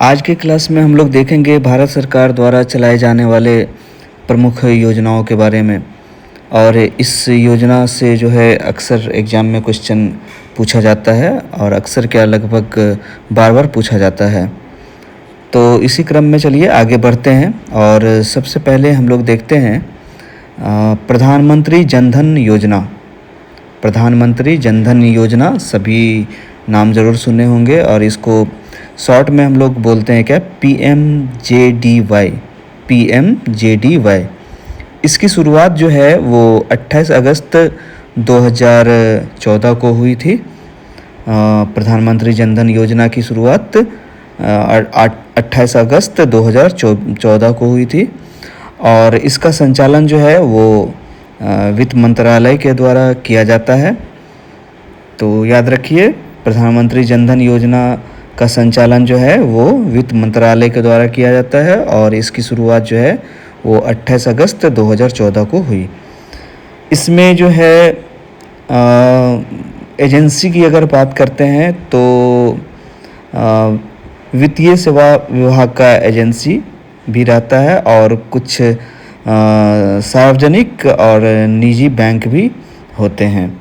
आज के क्लास में हम लोग देखेंगे भारत सरकार द्वारा चलाए जाने वाले प्रमुख योजनाओं के बारे में। और इस योजना से जो है अक्सर एग्ज़ाम में क्वेश्चन पूछा जाता है और अक्सर क्या लगभग बार बार पूछा जाता है। तो इसी क्रम में चलिए आगे बढ़ते हैं और सबसे पहले हम लोग देखते हैं प्रधानमंत्री जन धन योजना। प्रधानमंत्री जन धन योजना सभी नाम ज़रूर सुने होंगे और इसको शॉर्ट में हम लोग बोलते हैं क्या, PMJDY। इसकी शुरुआत जो है वो 28 अगस्त 2014 को हुई थी। प्रधानमंत्री जन धन योजना की शुरुआत 28 अगस्त 2014 को हुई थी और इसका संचालन जो है वो वित्त मंत्रालय के द्वारा किया जाता है। तो याद रखिए, प्रधानमंत्री जन धन योजना का संचालन जो है वो वित्त मंत्रालय के द्वारा किया जाता है और इसकी शुरुआत जो है वो 28 अगस्त 2014 को हुई। इसमें जो है एजेंसी की अगर बात करते हैं तो वित्तीय सेवा विभाग का एजेंसी भी रहता है और कुछ सार्वजनिक और निजी बैंक भी होते हैं।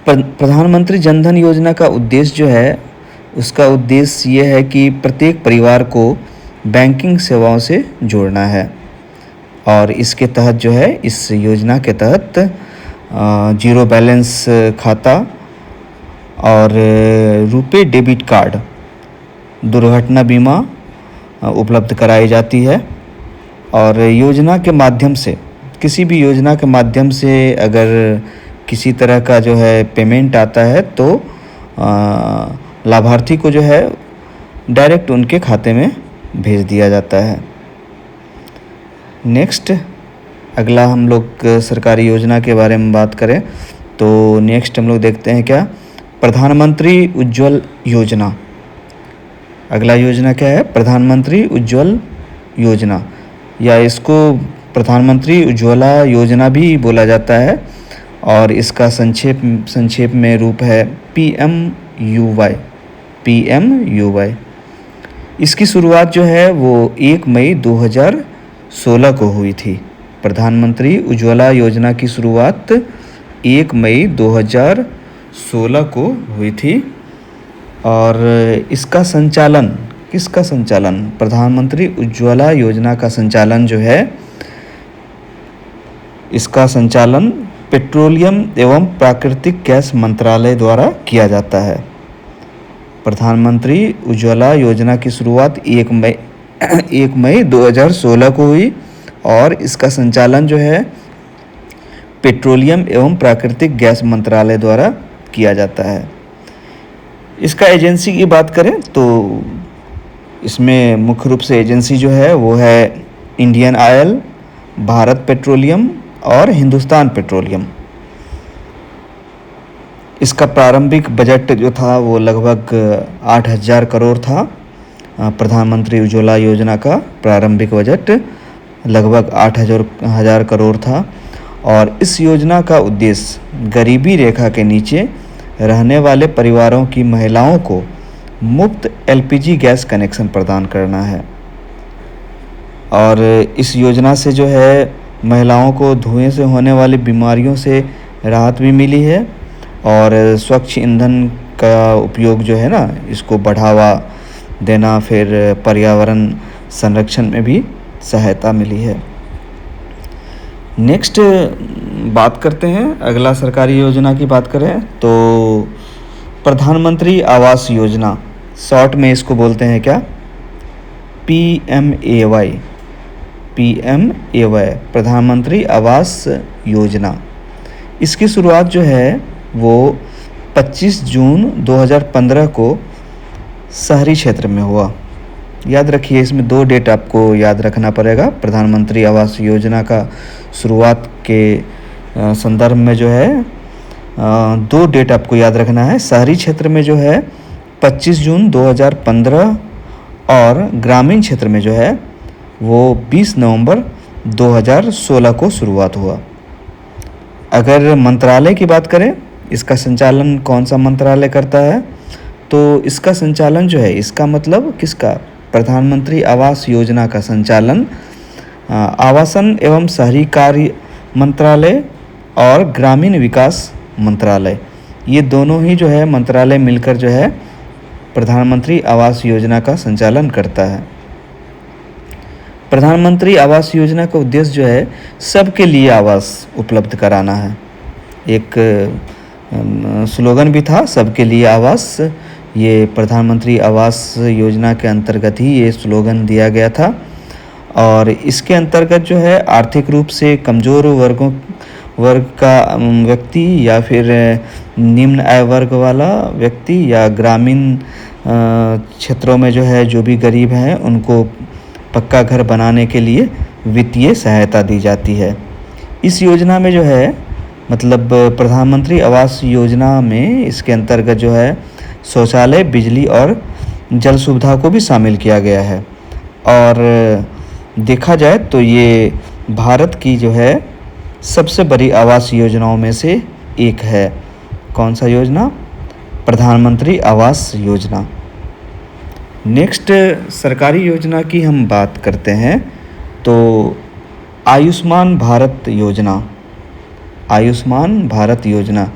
प्रधानमंत्री जन धन योजना का उद्देश्य जो है, उसका उद्देश्य ये है कि प्रत्येक परिवार को बैंकिंग सेवाओं से जोड़ना है और इसके तहत जो है, इस योजना के तहत जीरो बैलेंस खाता और रुपे डेबिट कार्ड, दुर्घटना बीमा उपलब्ध कराई जाती है। और योजना के माध्यम से, किसी भी योजना के माध्यम से अगर किसी तरह का जो है पेमेंट आता है तो लाभार्थी को जो है डायरेक्ट उनके खाते में भेज दिया जाता है। नेक्स्ट, अगला हम लोग सरकारी योजना के बारे में बात करें तो नेक्स्ट हम लोग देखते हैं क्या, प्रधानमंत्री उज्ज्वल योजना। अगला योजना क्या है, प्रधानमंत्री उज्ज्वल योजना, या इसको प्रधानमंत्री उज्ज्वला योजना भी बोला जाता है और इसका संक्षेप में रूप है PMUY। इसकी शुरुआत जो है वो 1 मई 2016 को हुई थी। प्रधानमंत्री उज्ज्वला योजना की शुरुआत 1 मई 2016 को हुई थी और इसका संचालन, किसका संचालन, प्रधानमंत्री उज्ज्वला योजना का संचालन जो है, इसका संचालन पेट्रोलियम एवं प्राकृतिक गैस मंत्रालय द्वारा किया जाता है। प्रधानमंत्री उज्ज्वला योजना की शुरुआत 1 मई 2016 को हुई और इसका संचालन जो है पेट्रोलियम एवं प्राकृतिक गैस मंत्रालय द्वारा किया जाता है। इसका एजेंसी की बात करें तो इसमें मुख्य रूप से एजेंसी जो है वो है इंडियन ऑयल, भारत पेट्रोलियम और हिंदुस्तान पेट्रोलियम। इसका प्रारंभिक बजट जो था वो लगभग 8,000 करोड़ था। प्रधानमंत्री उज्ज्वला योजना का प्रारंभिक बजट लगभग 8,000 करोड़ था और इस योजना का उद्देश्य गरीबी रेखा के नीचे रहने वाले परिवारों की महिलाओं को मुफ्त LPG गैस कनेक्शन प्रदान करना है। और इस योजना से जो है महिलाओं को धुएं से होने वाली बीमारियों से राहत भी मिली है और स्वच्छ ईंधन का उपयोग जो है ना, इसको बढ़ावा देना, फिर पर्यावरण संरक्षण में भी सहायता मिली है। नेक्स्ट बात करते हैं, अगला सरकारी योजना की बात करें तो प्रधानमंत्री आवास योजना, शॉर्ट में इसको बोलते हैं क्या, PMAY, प्रधानमंत्री आवास योजना। इसकी शुरुआत जो है वो 25 जून 2015 को शहरी क्षेत्र में हुआ। याद रखिए, इसमें 2 डेट आपको याद रखना पड़ेगा। प्रधानमंत्री आवास योजना का शुरुआत के संदर्भ में जो है 2 डेट आपको याद रखना है। शहरी क्षेत्र में जो है 25 जून 2015 और ग्रामीण क्षेत्र में जो है वो 20 नवंबर 2016 को शुरुआत हुआ। अगर मंत्रालय की बात करें, इसका संचालन कौन सा मंत्रालय करता है तो इसका संचालन जो है, इसका मतलब किसका, प्रधानमंत्री आवास योजना का संचालन आवासन एवं शहरी कार्य मंत्रालय और ग्रामीण विकास मंत्रालय, ये दोनों ही जो है मंत्रालय मिलकर जो है प्रधानमंत्री आवास योजना का संचालन करता है। प्रधानमंत्री आवास योजना का उद्देश्य जो है सबके लिए आवास उपलब्ध कराना है। एक स्लोगन भी था, सबके लिए आवास। ये प्रधानमंत्री आवास योजना के अंतर्गत ही ये स्लोगन दिया गया था। और इसके अंतर्गत जो है आर्थिक रूप से कमज़ोर वर्ग का व्यक्ति या फिर निम्न आय वर्ग वाला व्यक्ति या ग्रामीण क्षेत्रों में जो है जो भी गरीब हैं उनको पक्का घर बनाने के लिए वित्तीय सहायता दी जाती है। इस योजना में जो है मतलब प्रधानमंत्री आवास योजना में इसके अंतर्गत जो है शौचालय, बिजली और जल सुविधा को भी शामिल किया गया है। और देखा जाए तो ये भारत की जो है सबसे बड़ी आवास योजनाओं में से एक है। कौन सा योजना? प्रधानमंत्री आवास योजना। नेक्स्ट सरकारी योजना की हम बात करते हैं तो आयुष्मान भारत योजना। आयुष्मान भारत योजना,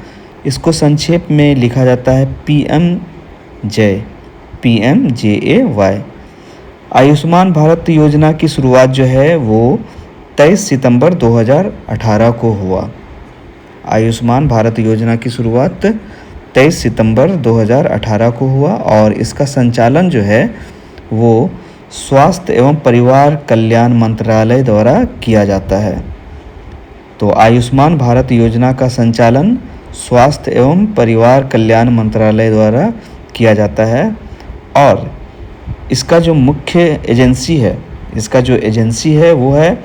इसको संक्षेप में लिखा जाता है PMJAY। आयुष्मान भारत योजना की शुरुआत जो है वो 23 सितंबर 2018 को हुआ। आयुष्मान भारत योजना की शुरुआत 23 सितंबर 2018 को हुआ और इसका संचालन जो है वो स्वास्थ्य एवं परिवार कल्याण मंत्रालय द्वारा किया जाता है। तो आयुष्मान भारत योजना का संचालन स्वास्थ्य एवं परिवार कल्याण मंत्रालय द्वारा किया जाता है। और इसका जो मुख्य एजेंसी है, वो है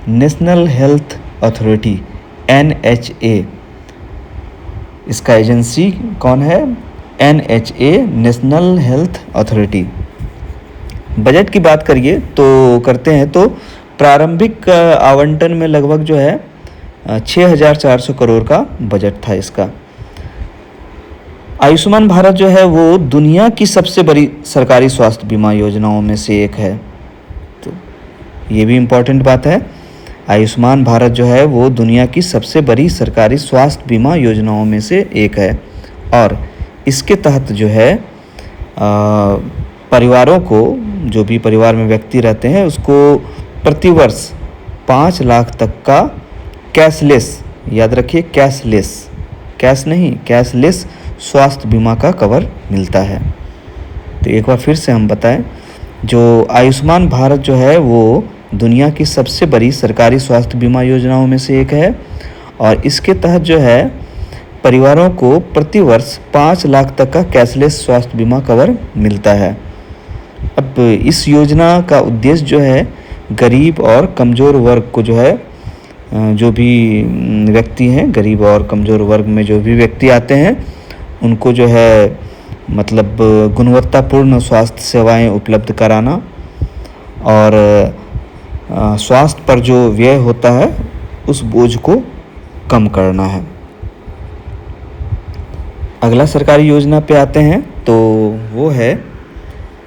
नेशनल हेल्थ अथॉरिटी, NHA। इसका एजेंसी कौन है? NHA, national health authority. Budget की बात करते हैं तो प्रारंभिक आवंटन में लगभग जो है 6,400 करोड़ का बजट था इसका। आयुष्मान भारत जो है वो दुनिया की सबसे बड़ी सरकारी स्वास्थ्य बीमा योजनाओं में से एक है। तो ये भी इम्पोर्टेंट बात है। आयुष्मान भारत जो है वो दुनिया की सबसे बड़ी सरकारी स्वास्थ्य बीमा योजनाओं में से एक है। और इसके तहत जो है परिवारों को, जो भी परिवार में व्यक्ति रहते हैं, उसको प्रतिवर्ष 5 लाख तक का कैशलेस, याद रखिए कैशलेस स्वास्थ्य बीमा का कवर मिलता है। तो एक बार फिर से हम बताएं, जो आयुष्मान भारत जो है वो दुनिया की सबसे बड़ी सरकारी स्वास्थ्य बीमा योजनाओं में से एक है और इसके तहत जो है परिवारों को प्रतिवर्ष 5 लाख तक का कैशलेस स्वास्थ्य बीमा कवर मिलता है। अब इस योजना का उद्देश्य जो है गरीब और कमज़ोर वर्ग को जो है, जो भी व्यक्ति हैं गरीब और कमज़ोर वर्ग में जो भी व्यक्ति आते हैं उनको जो है मतलब गुणवत्तापूर्ण स्वास्थ्य सेवाएं उपलब्ध कराना और स्वास्थ्य पर जो व्यय होता है उस बोझ को कम करना है। अगला सरकारी योजना पे आते हैं तो वो है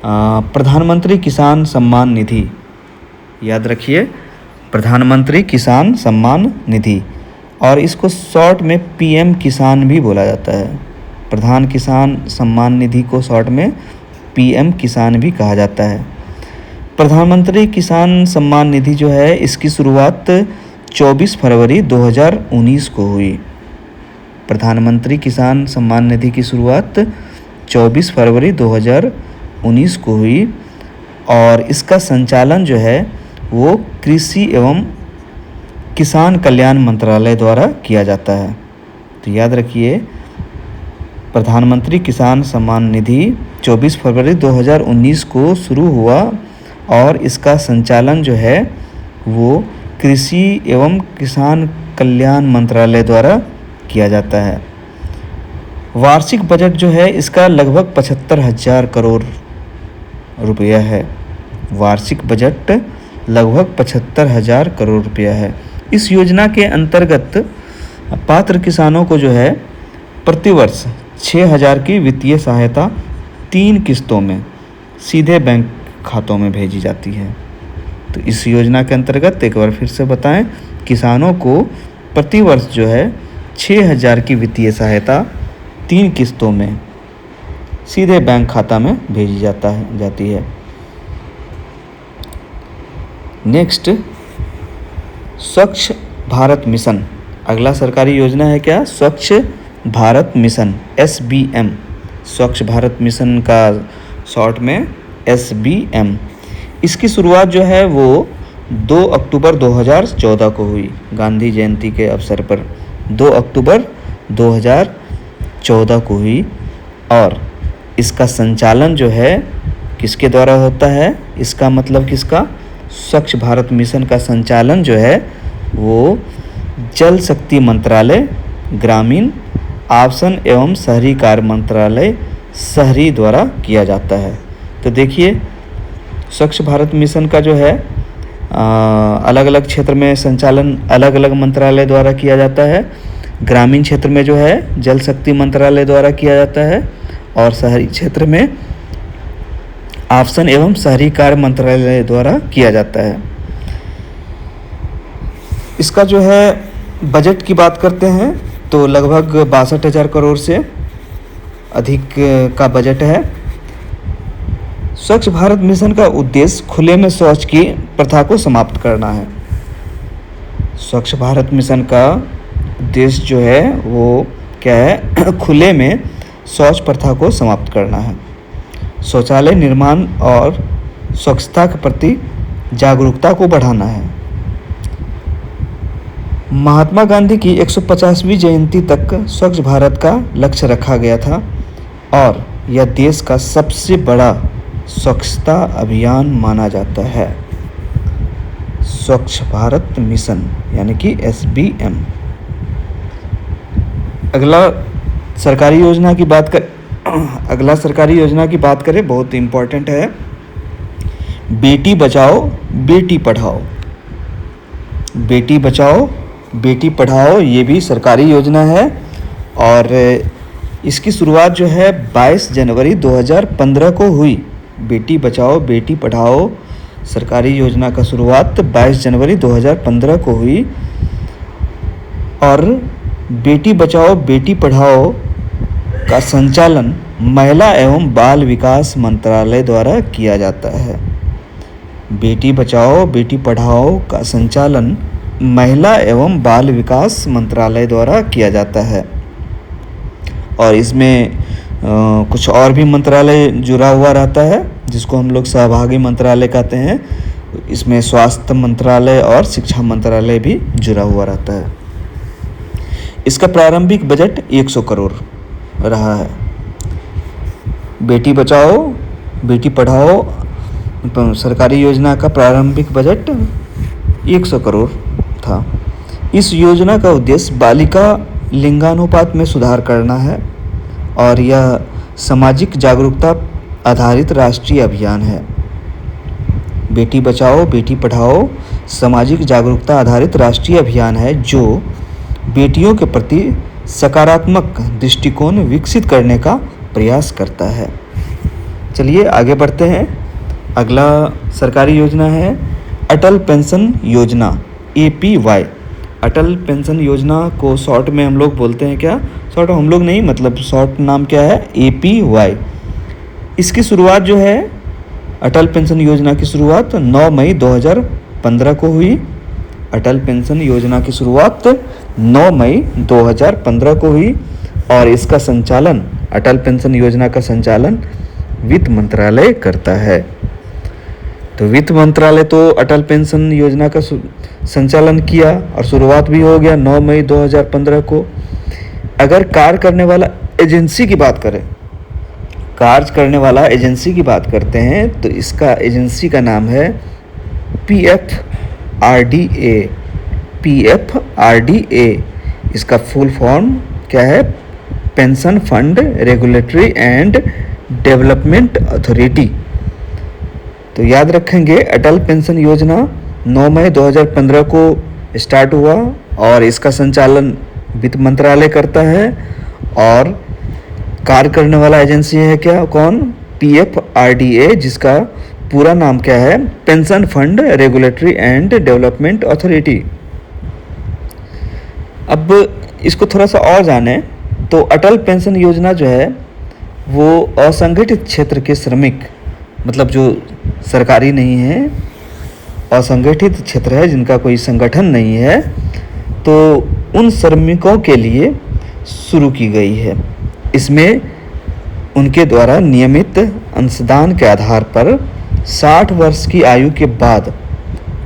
प्रधानमंत्री किसान सम्मान निधि। याद रखिए, प्रधानमंत्री किसान सम्मान निधि, और इसको शॉर्ट में PM किसान भी बोला जाता है। प्रधान किसान सम्मान निधि को शॉर्ट में PM किसान भी कहा जाता है। प्रधानमंत्री किसान सम्मान निधि जो है इसकी शुरुआत 24 फरवरी 2019 को हुई। प्रधानमंत्री किसान सम्मान निधि की शुरुआत 24 फरवरी 2019 को हुई और इसका संचालन जो है वो कृषि एवं किसान कल्याण मंत्रालय द्वारा किया जाता है। तो याद रखिए, प्रधानमंत्री किसान सम्मान निधि 24 फरवरी 2019 को शुरू हुआ और इसका संचालन जो है वो कृषि एवं किसान कल्याण मंत्रालय द्वारा किया जाता है। वार्षिक बजट जो है इसका लगभग 75,000 करोड़ रुपया है। वार्षिक बजट लगभग 75,000 करोड़ रुपया है। इस योजना के अंतर्गत पात्र किसानों को जो है प्रतिवर्ष 6,000 की वित्तीय सहायता 3 किस्तों में सीधे बैंक खातों में भेजी जाती है। तो इस योजना के अंतर्गत एक बार फिर से बताएं, किसानों को प्रति वर्ष जो है 6,000 की वित्तीय सहायता 3 किस्तों में सीधे बैंक खाता में भेजी जाती है। नेक्स्ट, स्वच्छ भारत मिशन। अगला सरकारी योजना है क्या? स्वच्छ भारत मिशन, SBM। स्वच्छ भारत मिशन का शॉर्ट में SBM। इसकी शुरुआत जो है वो 2 अक्टूबर 2014 को हुई, गांधी जयंती के अवसर पर 2 अक्टूबर 2014 को हुई। और इसका संचालन जो है किसके द्वारा होता है? इसका मतलब किसका? स्वच्छ भारत मिशन का संचालन जो है वो जल शक्ति मंत्रालय, ग्रामीण आवासन एवं शहरी कार्य मंत्रालय शहरी द्वारा किया जाता है। तो देखिए, स्वच्छ भारत मिशन का जो है अलग अलग क्षेत्र में संचालन अलग अलग मंत्रालय द्वारा किया जाता है। ग्रामीण क्षेत्र में जो है जल शक्ति मंत्रालय द्वारा किया जाता है, और शहरी क्षेत्र में आवासन एवं शहरी कार्य मंत्रालय द्वारा किया जाता है। इसका जो है बजट की बात करते हैं तो लगभग 62,000 करोड़ से अधिक का बजट है। स्वच्छ भारत मिशन का उद्देश्य खुले में शौच की प्रथा को समाप्त करना है। स्वच्छ भारत मिशन का उद्देश्य जो है वो क्या है? खुले में शौच प्रथा को समाप्त करना है, शौचालय निर्माण और स्वच्छता के प्रति जागरूकता को बढ़ाना है। महात्मा गांधी की 150वीं जयंती तक स्वच्छ भारत का लक्ष्य रखा गया था, और यह देश का सबसे बड़ा स्वच्छता अभियान माना जाता है। स्वच्छ भारत मिशन यानी कि SBM। अगला सरकारी योजना की बात करें, बहुत इम्पोर्टेंट है, बेटी बचाओ बेटी पढ़ाओ। बेटी बचाओ बेटी पढ़ाओ ये भी सरकारी योजना है, और इसकी शुरुआत जो है 22 जनवरी 2015 को हुई। बेटी बचाओ बेटी पढ़ाओ सरकारी योजना का शुरुआत 22 जनवरी 2015 को हुई, और बेटी बचाओ बेटी पढ़ाओ का संचालन महिला एवं बाल विकास मंत्रालय द्वारा किया जाता है। बेटी बचाओ बेटी पढ़ाओ का संचालन महिला एवं बाल विकास मंत्रालय द्वारा किया जाता है, और इसमें कुछ और भी मंत्रालय जुड़ा हुआ रहता है जिसको हम लोग सहभागी मंत्रालय कहते हैं। इसमें स्वास्थ्य मंत्रालय और शिक्षा मंत्रालय भी जुड़ा हुआ रहता है। इसका प्रारंभिक बजट 100 करोड़ रहा है। बेटी बचाओ बेटी पढ़ाओ सरकारी योजना का प्रारंभिक बजट 100 करोड़ था। इस योजना का उद्देश्य बालिका लिंगानुपात में सुधार करना है, और यह सामाजिक जागरूकता आधारित राष्ट्रीय अभियान है। बेटी बचाओ बेटी पढ़ाओ सामाजिक जागरूकता आधारित राष्ट्रीय अभियान है जो बेटियों के प्रति सकारात्मक दृष्टिकोण विकसित करने का प्रयास करता है। चलिए आगे बढ़ते हैं। अगला सरकारी योजना है अटल पेंशन योजना, APY। अटल पेंशन योजना को शॉर्ट में हम लोग बोलते हैं क्या? शॉर्ट हम लोग नहीं, मतलब शॉर्ट नाम क्या है? APY। इसकी शुरुआत जो है अटल पेंशन योजना की शुरुआत 9 मई 2015 को हुई। अटल पेंशन योजना की शुरुआत 9 मई 2015 को हुई, और इसका संचालन अटल पेंशन योजना का संचालन वित्त मंत्रालय करता है। तो वित्त मंत्रालय तो अटल पेंशन योजना का संचालन किया और शुरुआत भी हो गया 9 मई 2015 को। अगर कार्य करने वाला एजेंसी की बात करें, कार्य करने वाला एजेंसी की बात करते हैं तो इसका एजेंसी का नाम है PFRDA। PFRDA इसका फुल फॉर्म क्या है? Pension fund regulatory and development authority. तो याद रखेंगे अटल पेंशन योजना 9 मई 2015 को स्टार्ट हुआ, और इसका संचालन वित्त मंत्रालय करता है, और कार्य करने वाला एजेंसी है क्या, कौन, PFRDA, जिसका पूरा नाम क्या है, pension fund regulatory and development authority. अब इसको थोड़ा सा और जाने तो अटल पेंशन योजना जो है वो असंगठित क्षेत्र के श्रमिक, मतलब जो सरकारी नहीं है, असंगठित क्षेत्र है, जिनका कोई संगठन नहीं है, तो उन श्रमिकों के लिए शुरू की गई है। इसमें उनके द्वारा नियमित अंशदान के आधार पर 60 वर्ष की आयु के बाद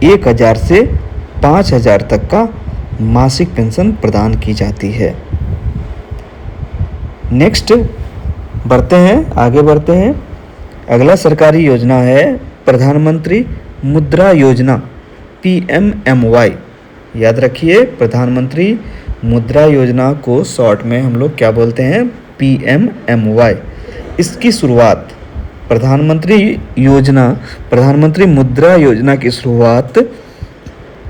1000 से 5000 तक का मासिक पेंशन प्रदान की जाती है। नेक्स्ट आगे बढ़ते हैं। अगला सरकारी योजना है प्रधानमंत्री मुद्रा योजना, PMMY। याद रखिए, प्रधानमंत्री मुद्रा योजना को शॉर्ट में हम लोग क्या बोलते हैं, PMMY। इसकी शुरुआत प्रधानमंत्री मुद्रा योजना की शुरुआत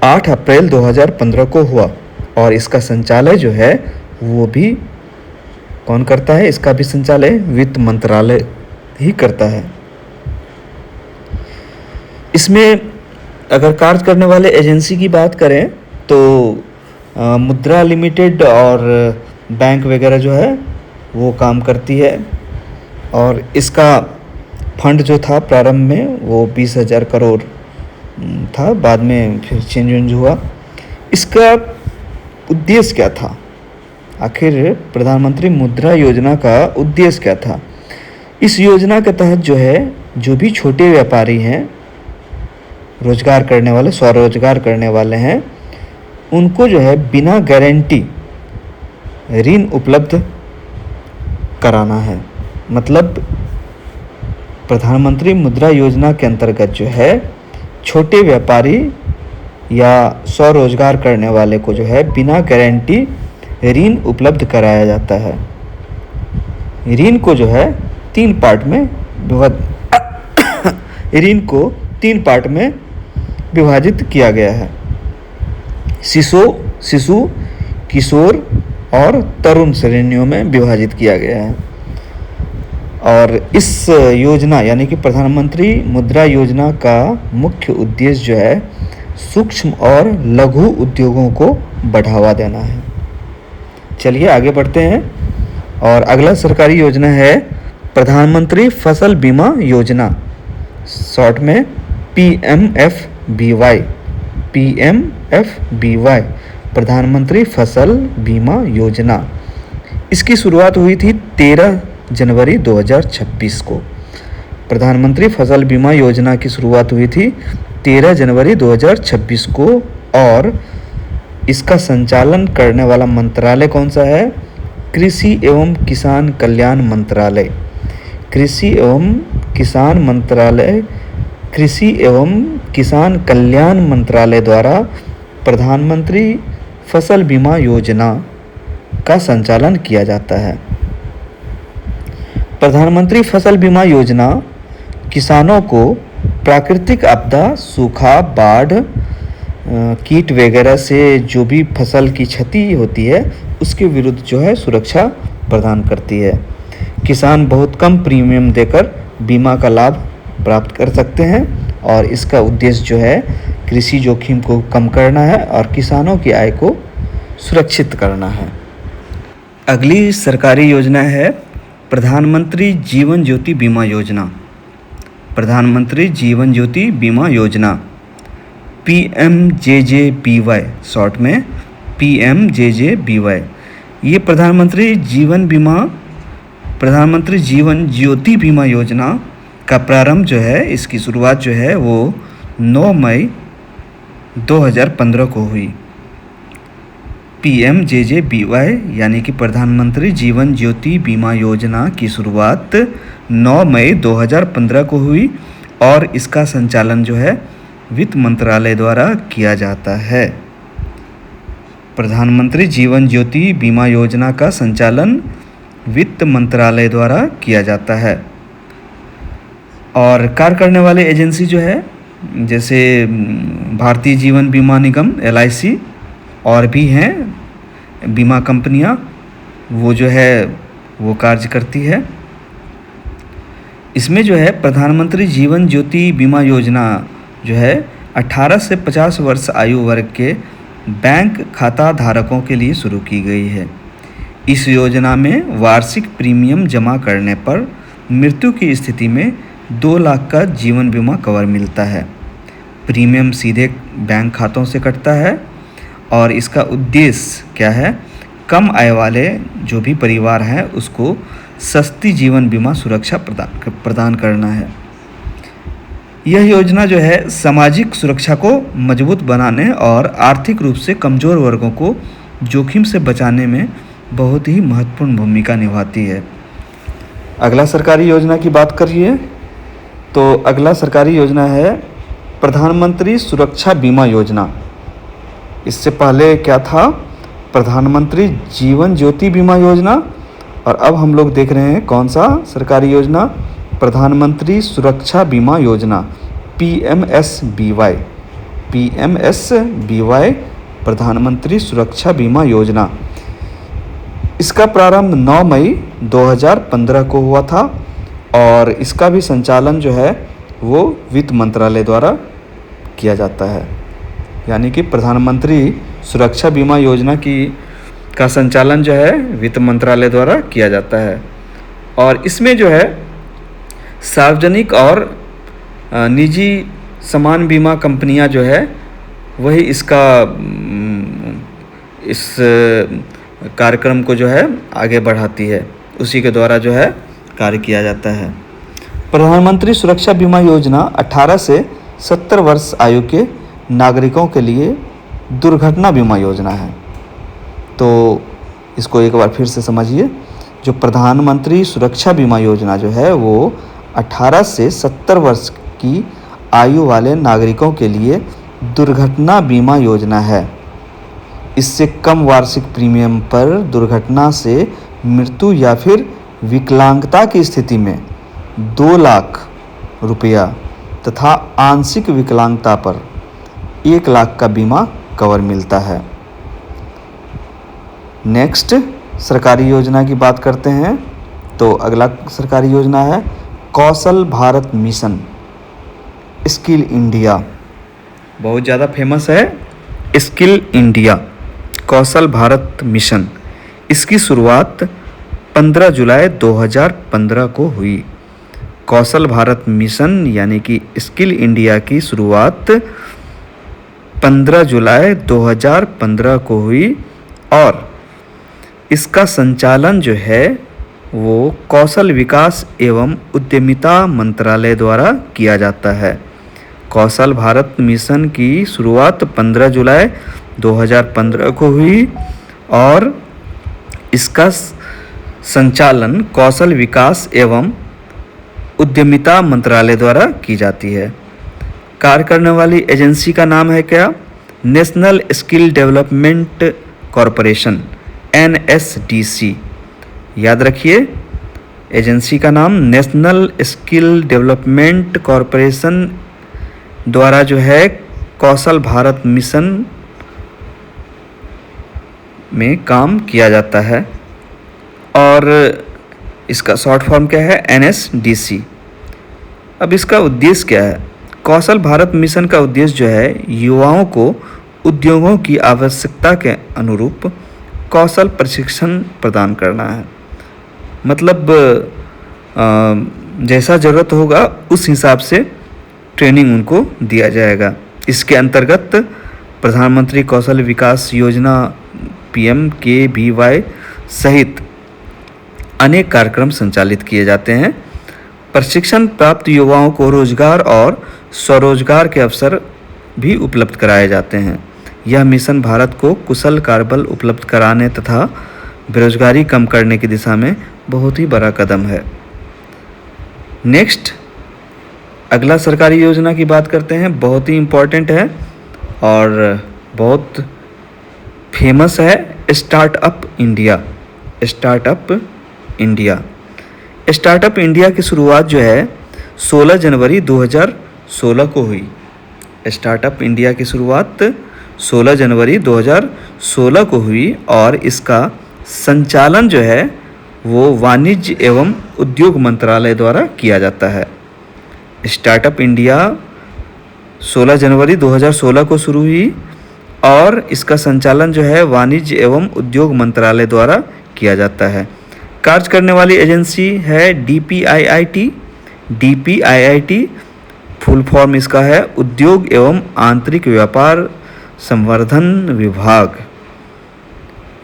8 अप्रैल 2015 को हुआ और इसका संचालय जो है वो भी कौन करता है, इसका भी संचालय वित्त मंत्रालय ही करता है। इसमें अगर कार्य करने वाले एजेंसी की बात करें तो मुद्रा लिमिटेड और बैंक वगैरह जो है वो काम करती है। और इसका फंड जो था प्रारंभ में वो 20,000 करोड़ था, बाद में फिर चेंज हुआ। इसका उद्देश्य क्या था, आखिर प्रधानमंत्री मुद्रा योजना का उद्देश्य क्या था। इस योजना के तहत जो है, जो भी छोटे व्यापारी हैं, रोजगार करने वाले, स्वरोजगार करने वाले हैं, उनको जो है बिना गारंटी ऋण उपलब्ध कराना है। मतलब प्रधानमंत्री मुद्रा योजना के अंतर्गत जो है छोटे व्यापारी या स्वरोजगार करने वाले को जो है बिना गारंटी ऋण उपलब्ध कराया जाता है। ऋण को जो है 3 पार्ट में विभाजित किया गया है। शिशु, किशोर और तरुण श्रेणियों में विभाजित किया गया है। और इस योजना यानी कि प्रधानमंत्री मुद्रा योजना का मुख्य उद्देश्य जो है सूक्ष्म और लघु उद्योगों को बढ़ावा देना है। चलिए आगे बढ़ते हैं। और अगला सरकारी योजना है प्रधानमंत्री फसल बीमा योजना, शॉर्ट में PMFBY। प्रधानमंत्री फसल बीमा योजना। इसकी शुरुआत हुई थी 13 जनवरी 2026 को। प्रधानमंत्री फसल बीमा योजना की शुरुआत हुई थी 13 जनवरी 2026 को और इसका संचालन करने वाला मंत्रालय कौन सा है, कृषि एवं किसान कल्याण मंत्रालय। कृषि एवं किसान कल्याण मंत्रालय द्वारा प्रधानमंत्री फसल बीमा योजना का संचालन किया जाता है। प्रधानमंत्री फसल बीमा योजना किसानों को प्राकृतिक आपदा, सूखा, बाढ़, कीट वगैरह से जो भी फसल की क्षति होती है उसके विरुद्ध जो है सुरक्षा प्रदान करती है। किसान बहुत कम प्रीमियम देकर बीमा का लाभ प्राप्त कर सकते हैं और इसका उद्देश्य जो है कृषि जोखिम को कम करना है और किसानों की आय को सुरक्षित करना है। अगली सरकारी योजना है प्रधानमंत्री जीवन ज्योति बीमा योजना। प्रधानमंत्री जीवन ज्योति बीमा योजना PMJJBY, शॉर्ट में PMJJBY। ये प्रधानमंत्री जीवन ज्योति बीमा योजना का प्रारंभ जो है, इसकी शुरुआत जो है वो 9 मई 2015 को हुई। PMJJBY यानी कि प्रधानमंत्री जीवन ज्योति बीमा योजना की शुरुआत 9 मई 2015 को हुई और इसका संचालन जो है वित्त मंत्रालय द्वारा किया जाता है। प्रधानमंत्री जीवन ज्योति बीमा योजना का संचालन वित्त मंत्रालय द्वारा किया जाता है। और कार्य करने वाले एजेंसी जो है जैसे भारतीय जीवन बीमा निगम LIC और भी हैं बीमा कंपनियां, वो जो है वो कार्य करती है। इसमें जो है प्रधानमंत्री जीवन ज्योति बीमा योजना जो है 18 से 50 वर्ष आयु वर्ग के बैंक खाता धारकों के लिए शुरू की गई है। इस योजना में वार्षिक प्रीमियम जमा करने पर मृत्यु की स्थिति में 2 लाख का जीवन बीमा कवर मिलता है। प्रीमियम सीधे बैंक खातों से कटता है और इसका उद्देश्य क्या है? कम आय वाले जो भी परिवार हैं उसको सस्ती जीवन बीमा सुरक्षा प्रदान करना है। यह योजना जो है सामाजिक सुरक्षा को मजबूत बनाने और आर्थिक रूप से कमज़ोर वर्गों को जोखिम से बचाने में बहुत ही महत्वपूर्ण भूमिका निभाती है। अगला सरकारी योजना की बात करिए तो अगला सरकारी योजना है प्रधानमंत्री सुरक्षा बीमा योजना। इससे पहले क्या था? प्रधानमंत्री जीवन ज्योति बीमा योजना, और अब हम लोग देख रहे हैं कौन सा सरकारी योजना? प्रधानमंत्री सुरक्षा बीमा योजना, PMSBY। PMSBY प्रधानमंत्री सुरक्षा बीमा योजना। इसका प्रारंभ 9 मई 2015 को हुआ था और इसका भी संचालन जो है वो वित्त मंत्रालय द्वारा किया जाता है। यानी कि प्रधानमंत्री सुरक्षा बीमा योजना का संचालन जो है वित्त मंत्रालय द्वारा किया जाता है। और इसमें जो है सार्वजनिक और निजी समान बीमा कंपनियां जो है वही इस कार्यक्रम को जो है आगे बढ़ाती है, उसी के द्वारा जो है कार्य किया जाता है। प्रधानमंत्री सुरक्षा बीमा योजना 18 से 70 वर्ष आयु के नागरिकों के लिए दुर्घटना बीमा योजना है। तो इसको एक बार फिर से समझिए। जो प्रधानमंत्री सुरक्षा बीमा योजना जो है वो 18 से 70 वर्ष की आयु वाले नागरिकों के लिए दुर्घटना बीमा योजना है। इससे कम वार्षिक प्रीमियम पर दुर्घटना से मृत्यु या फिर विकलांगता की स्थिति में 2 लाख रुपया तथा आंशिक विकलांगता पर 1 लाख का बीमा कवर मिलता है। नेक्स्ट सरकारी योजना की बात करते हैं तो अगला सरकारी योजना है कौशल भारत मिशन, स्किल इंडिया। बहुत ज़्यादा फेमस है स्किल इंडिया, कौशल भारत मिशन। इसकी शुरुआत 15 जुलाई 2015 को हुई। कौशल भारत मिशन यानी कि स्किल इंडिया की शुरुआत 15 जुलाई 2015 को हुई और इसका संचालन जो है वो कौशल विकास एवं उद्यमिता मंत्रालय द्वारा किया जाता है। कौशल भारत मिशन की शुरुआत 15 जुलाई 2015 को हुई और इसका संचालन कौशल विकास एवं उद्यमिता मंत्रालय द्वारा की जाती है। कार्य करने वाली एजेंसी का नाम है क्या? National skill development corporation, NSDC। याद रखिए एजेंसी का नाम नेशनल स्किल डेवलपमेंट कॉरपोरेशन द्वारा जो है कौशल भारत मिशन में काम किया जाता है और इसका शॉर्ट फॉर्म क्या है? NSDC। अब इसका उद्देश्य क्या है? कौशल भारत मिशन का उद्देश्य जो है युवाओं को उद्योगों की आवश्यकता के अनुरूप कौशल प्रशिक्षण प्रदान करना है। मतलब जैसा ज़रूरत होगा उस हिसाब से ट्रेनिंग उनको दिया जाएगा। इसके अंतर्गत प्रधानमंत्री कौशल विकास योजना PMKVY सहित अनेक कार्यक्रम संचालित किए जाते हैं। प्रशिक्षण प्राप्त युवाओं को रोजगार और स्वरोजगार के अवसर भी उपलब्ध कराए जाते हैं। यह मिशन भारत को कुशल कार्यबल उपलब्ध कराने तथा बेरोजगारी कम करने की दिशा में बहुत ही बड़ा कदम है। नेक्स्ट अगला सरकारी योजना की बात करते हैं। बहुत ही इम्पोर्टेंट है और बहुत फेमस है, startup India. Startup India. Startup India की शुरुआत जो है 16 जनवरी 2016 को हुई। स्टार्टअप इंडिया की शुरुआत 16 जनवरी 2016 को हुई और इसका संचालन जो है वो वाणिज्य एवं उद्योग मंत्रालय द्वारा किया जाता है। स्टार्टअप इंडिया 16 जनवरी 2016 को शुरू हुई और इसका संचालन जो है वाणिज्य एवं उद्योग मंत्रालय द्वारा किया जाता है। कार्य करने वाली एजेंसी है DPIIT। DPIIT फुल फॉर्म इसका है उद्योग एवं आंतरिक व्यापार संवर्धन विभाग।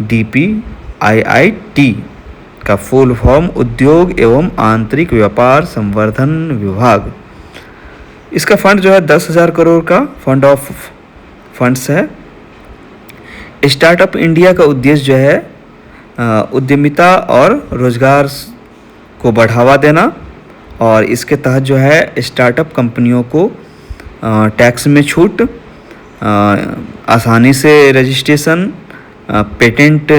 DPIIT का फुल फॉर्म उद्योग एवं आंतरिक व्यापार संवर्धन विभाग। इसका फंड जो है 10,000 करोड़ का फंड ऑफ फंड्स है। स्टार्टअप इंडिया का उद्देश्य जो है उद्यमिता और रोजगार को बढ़ावा देना, और इसके तहत जो है स्टार्टअप कंपनियों को टैक्स में छूट, आसानी से रजिस्ट्रेशन, पेटेंट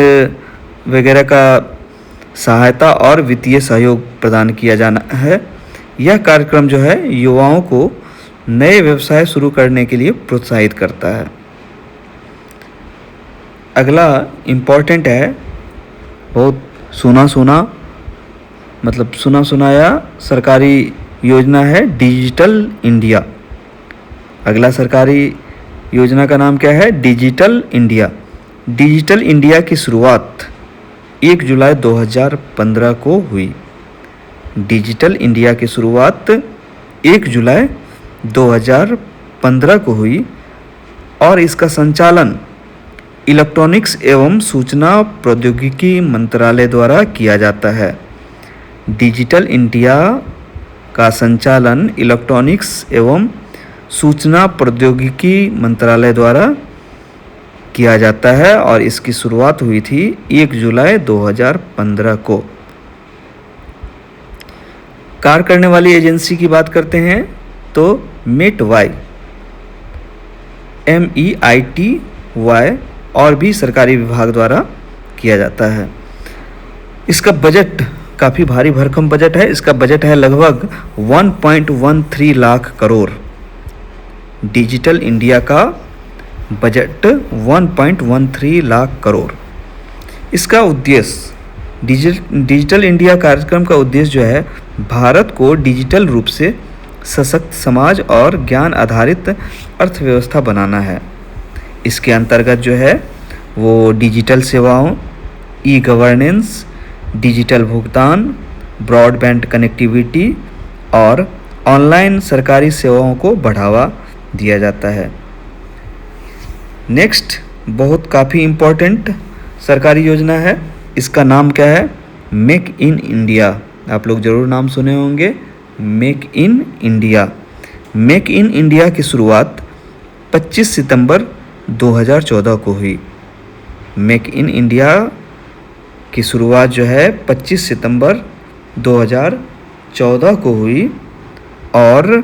वगैरह का सहायता और वित्तीय सहयोग प्रदान किया जाना है। यह कार्यक्रम जो है युवाओं को नए व्यवसाय शुरू करने के लिए प्रोत्साहित करता है। अगला इम्पॉर्टेंट है, बहुत सुना सुनाया सरकारी योजना है डिजिटल इंडिया। अगला सरकारी योजना का नाम क्या है? Digital India. डिजिटल इंडिया की शुरुआत 1 जुलाई 2015 को हुई। डिजिटल इंडिया की शुरुआत 1 जुलाई 2015 को हुई और इसका संचालन इलेक्ट्रॉनिक्स एवं सूचना प्रौद्योगिकी मंत्रालय द्वारा किया जाता है। डिजिटल इंडिया का संचालन इलेक्ट्रॉनिक्स एवं सूचना प्रौद्योगिकी मंत्रालय द्वारा किया जाता है और इसकी शुरुआत हुई थी 1 जुलाई 2015 को। कार्य करने वाली एजेंसी की बात करते हैं तो METY, MEITY और भी सरकारी विभाग द्वारा किया जाता है। इसका बजट काफ़ी भारी भरकम बजट है। इसका बजट है लगभग 1.13 लाख करोड़। डिजिटल इंडिया का बजट 1.13 लाख करोड़। इसका उद्देश्य डिजिटल इंडिया कार्यक्रम का उद्देश्य जो है भारत को डिजिटल रूप से सशक्त समाज और ज्ञान आधारित अर्थव्यवस्था बनाना है। इसके अंतर्गत जो है वो डिजिटल सेवाओं, ई गवर्नेंस, डिजिटल भुगतान, ब्रॉडबैंड कनेक्टिविटी और ऑनलाइन सरकारी सेवाओं को बढ़ावा दिया जाता है। नेक्स्ट बहुत काफ़ी इम्पोर्टेंट सरकारी योजना है। इसका नाम क्या है? Make in India. आप लोग ज़रूर नाम सुने होंगे, make in India. Make in India की शुरुआत 25 सितंबर 2014 को हुई। मेक इन इंडिया की शुरुआत जो है 25 सितंबर 2014 को हुई और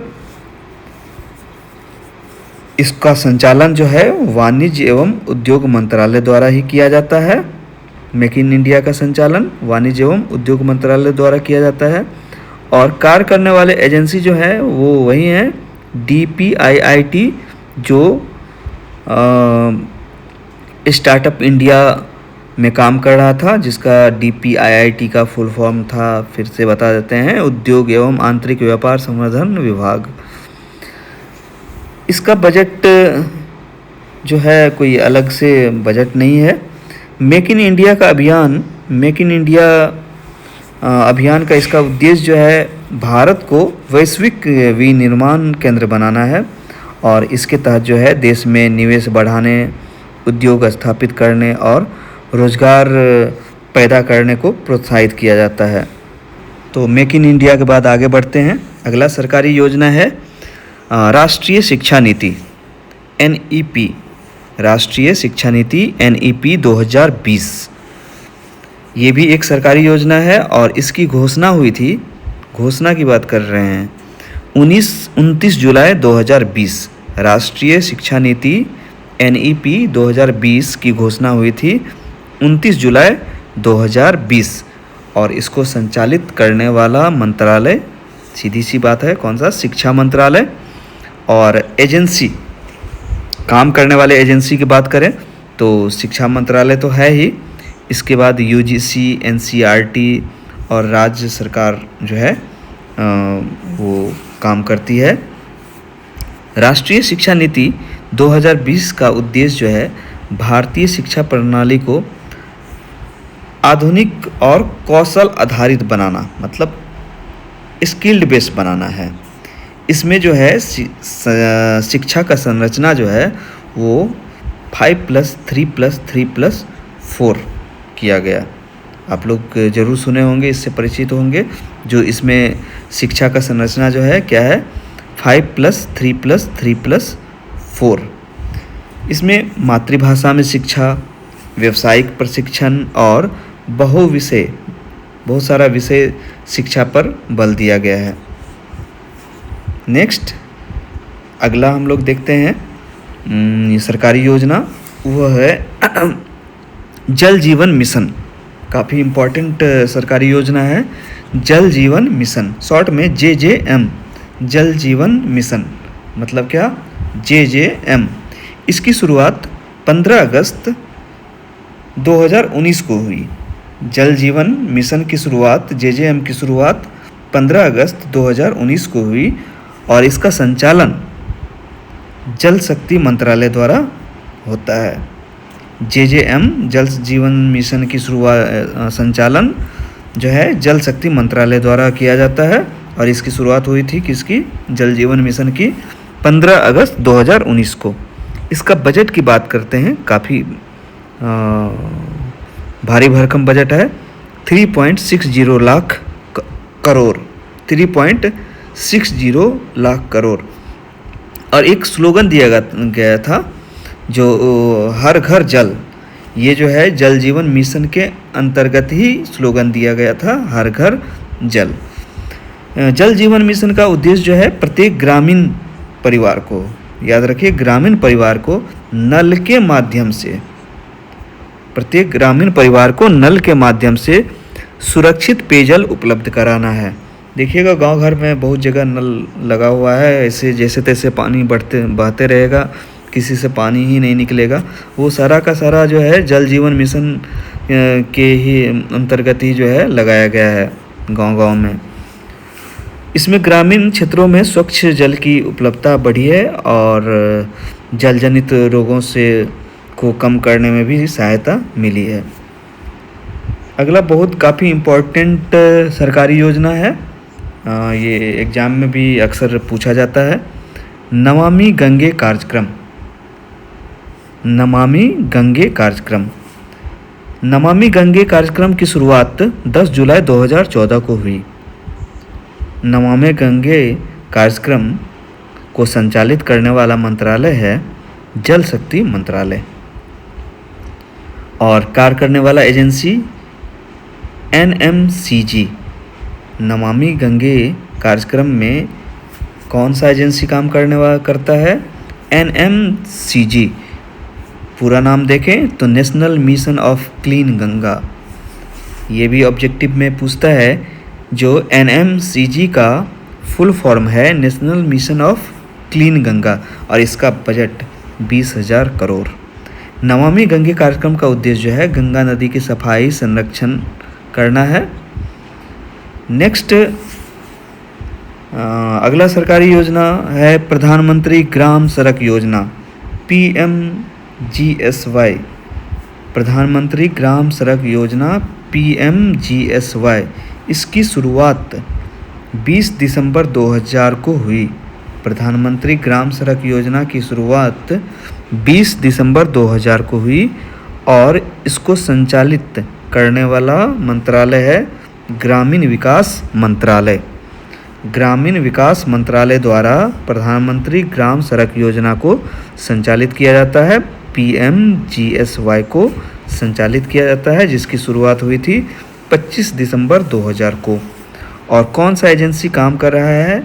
इसका संचालन जो है वाणिज्य एवं उद्योग मंत्रालय द्वारा ही किया जाता है। मेक इन इंडिया का संचालन वाणिज्य एवं उद्योग मंत्रालय द्वारा किया जाता है और कार्य करने वाले एजेंसी जो है वो वही हैं DPIIT, जो स्टार्टअप इंडिया में काम कर रहा था, जिसका DPIIT का फुल फॉर्म था, फिर से बता देते हैं, उद्योग एवं आंतरिक व्यापार संवर्धन विभाग। इसका बजट जो है कोई अलग से बजट नहीं है। मेक इन इंडिया का अभियान, मेक इन इंडिया अभियान का इसका उद्देश्य जो है भारत को वैश्विक विनिर्माण केंद्र बनाना है और इसके तहत जो है देश में निवेश बढ़ाने, उद्योग स्थापित करने और रोजगार पैदा करने को प्रोत्साहित किया जाता है। तो मेक इन इंडिया के बाद आगे बढ़ते हैं। अगला सरकारी योजना है राष्ट्रीय शिक्षा नीति NEP, राष्ट्रीय शिक्षा नीति NEP 2020। ये भी एक सरकारी योजना है और इसकी घोषणा हुई थी, घोषणा की बात कर रहे हैं, 29 जुलाई 2020। राष्ट्रीय शिक्षा नीति NEP 2020 की घोषणा हुई थी 29 जुलाई 2020 और इसको संचालित करने वाला मंत्रालय, सीधी सी बात है, कौन सा? शिक्षा मंत्रालय। और एजेंसी, काम करने वाले एजेंसी की बात करें तो शिक्षा मंत्रालय तो है ही, इसके बाद यूजीसी, एनसीईआरटी और राज्य सरकार जो है वो काम करती है। राष्ट्रीय शिक्षा नीति 2020 का उद्देश्य जो है भारतीय शिक्षा प्रणाली को आधुनिक और कौशल आधारित बनाना, मतलब स्किल्ड बेस बनाना है। इसमें जो है शिक्षा का संरचना जो है वो 5+3+3+4 किया गया। आप लोग जरूर सुने होंगे, इससे परिचित होंगे। जो इसमें शिक्षा का संरचना जो है क्या है, 5+3+3+4। इसमें मातृभाषा में शिक्षा, व्यावसायिक प्रशिक्षण और बहुत सारा विषय शिक्षा पर बल दिया गया है। नेक्स्ट अगला हम लोग देखते हैं ये सरकारी योजना, वो है जल जीवन मिशन। काफ़ी इम्पोर्टेंट सरकारी योजना है जल जीवन मिशन, शॉर्ट में JJM, जल जीवन मिशन मतलब क्या, JJM। इसकी शुरुआत 15 अगस्त 2019 को हुई। जल जीवन मिशन की शुरुआत, JJM की शुरुआत 15 अगस्त 2019 को हुई और इसका संचालन जल शक्ति मंत्रालय द्वारा होता है। JJM जल जीवन मिशन की शुरुआत संचालन जो है जल शक्ति मंत्रालय द्वारा किया जाता है और इसकी शुरुआत हुई थी किसकी, जल जीवन मिशन की 15 अगस्त 2019 को। इसका बजट की बात करते हैं, काफ़ी भारी भरकम बजट है, 3.60 लाख करोड़, 3.60 लाख करोड़। और एक स्लोगन दिया गया था जो हर घर जल, ये जो है जल जीवन मिशन के अंतर्गत ही स्लोगन दिया गया था, हर घर जल। जल जीवन मिशन का उद्देश्य जो है प्रत्येक ग्रामीण परिवार को, याद रखिए ग्रामीण परिवार को नल के माध्यम से, प्रत्येक ग्रामीण परिवार को नल के माध्यम से सुरक्षित पेयजल उपलब्ध कराना है। देखिएगा गांव घर में बहुत जगह नल लगा हुआ है, ऐसे जैसे तैसे पानी बहते रहेगा, किसी से पानी ही नहीं निकलेगा। वो सारा का सारा जो है जल जीवन मिशन के ही अंतर्गत ही जो है लगाया गया है गांव-गांव में। इसमें ग्रामीण क्षेत्रों में स्वच्छ जल की उपलब्धता बढ़ी है और जल जनित रोगों को कम करने में भी सहायता मिली है। अगला बहुत काफ़ी इम्पोर्टेंट सरकारी योजना है, ये एग्ज़ाम में भी अक्सर पूछा जाता है, नमामि गंगे कार्यक्रम। नमामि गंगे कार्यक्रम, नमामि गंगे कार्यक्रम की शुरुआत 10 जुलाई 2014 को हुई। नमामि गंगे कार्यक्रम को संचालित करने वाला मंत्रालय है जल शक्ति मंत्रालय और कार्य करने वाला एजेंसी NMCG। नमामि गंगे कार्यक्रम में कौन सा एजेंसी काम करता है, NMCG। पूरा नाम देखें तो national mission of clean Ganga, ये भी ऑब्जेक्टिव में पूछता है। जो NMCG का फुल फॉर्म है national mission of clean Ganga और इसका बजट 20,000 करोड़। नमामि गंगे कार्यक्रम का उद्देश्य जो है गंगा नदी की सफाई संरक्षण करना है। नेक्स्ट अगला सरकारी योजना है प्रधानमंत्री ग्राम सड़क योजना, PMGSY। प्रधानमंत्री ग्राम सड़क योजना PMGSY, इसकी शुरुआत 20 दिसंबर 2000 को हुई। प्रधानमंत्री ग्राम सड़क योजना की शुरुआत 20 दिसंबर 2000 को हुई और इसको संचालित करने वाला मंत्रालय है ग्रामीण विकास मंत्रालय। ग्रामीण विकास मंत्रालय द्वारा प्रधानमंत्री ग्राम सड़क योजना को संचालित किया जाता है, PMGSY को संचालित किया जाता है, जिसकी शुरुआत हुई थी 25 दिसंबर 2000 को। और कौन सा एजेंसी काम कर रहा है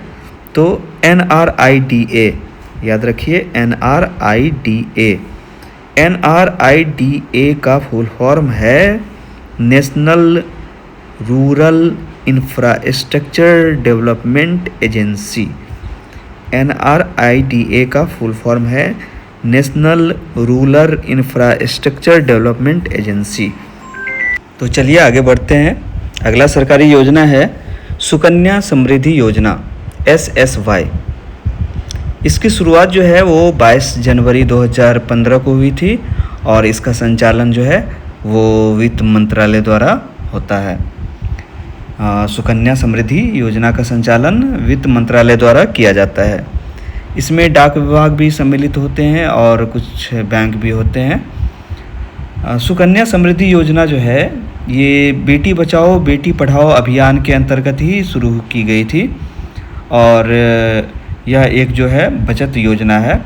तो NRIDA, याद रखिए NRIDA। NRIDA का फुल फॉर्म है national rural infrastructure development agency. NRIDA का फुल फॉर्म है national rural infrastructure development agency. तो चलिए आगे बढ़ते हैं। अगला सरकारी योजना है सुकन्या समृद्धि योजना SSY। इसकी शुरुआत जो है वो 22 जनवरी 2015 को हुई थी और इसका संचालन जो है वो वित्त मंत्रालय द्वारा होता है। सुकन्या समृद्धि योजना का संचालन वित्त मंत्रालय द्वारा किया जाता है। इसमें डाक विभाग भी सम्मिलित होते हैं और कुछ बैंक भी होते हैं। सुकन्या समृद्धि योजना जो है ये बेटी बचाओ बेटी पढ़ाओ अभियान के अंतर्गत ही शुरू की गई थी और यह एक जो है बचत योजना है।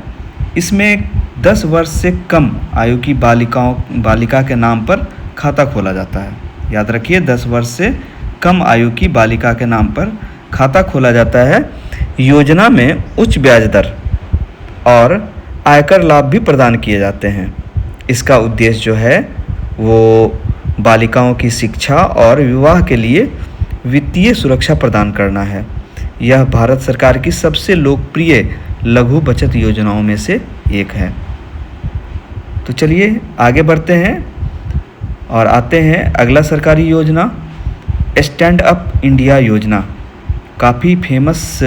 इसमें 10 वर्ष से कम आयु की बालिका के नाम पर खाता खोला जाता है। याद रखिए, 10 वर्ष से कम आयु की बालिका के नाम पर खाता खोला जाता है। योजना में उच्च ब्याज दर और आयकर लाभ भी प्रदान किए जाते हैं। इसका उद्देश्य जो है वो बालिकाओं की शिक्षा और विवाह के लिए वित्तीय सुरक्षा प्रदान करना है। यह भारत सरकार की सबसे लोकप्रिय लघु बचत योजनाओं में से एक है। तो चलिए आगे बढ़ते हैं और आते हैं अगला सरकारी योजना स्टैंड अप इंडिया योजना। काफ़ी फेमस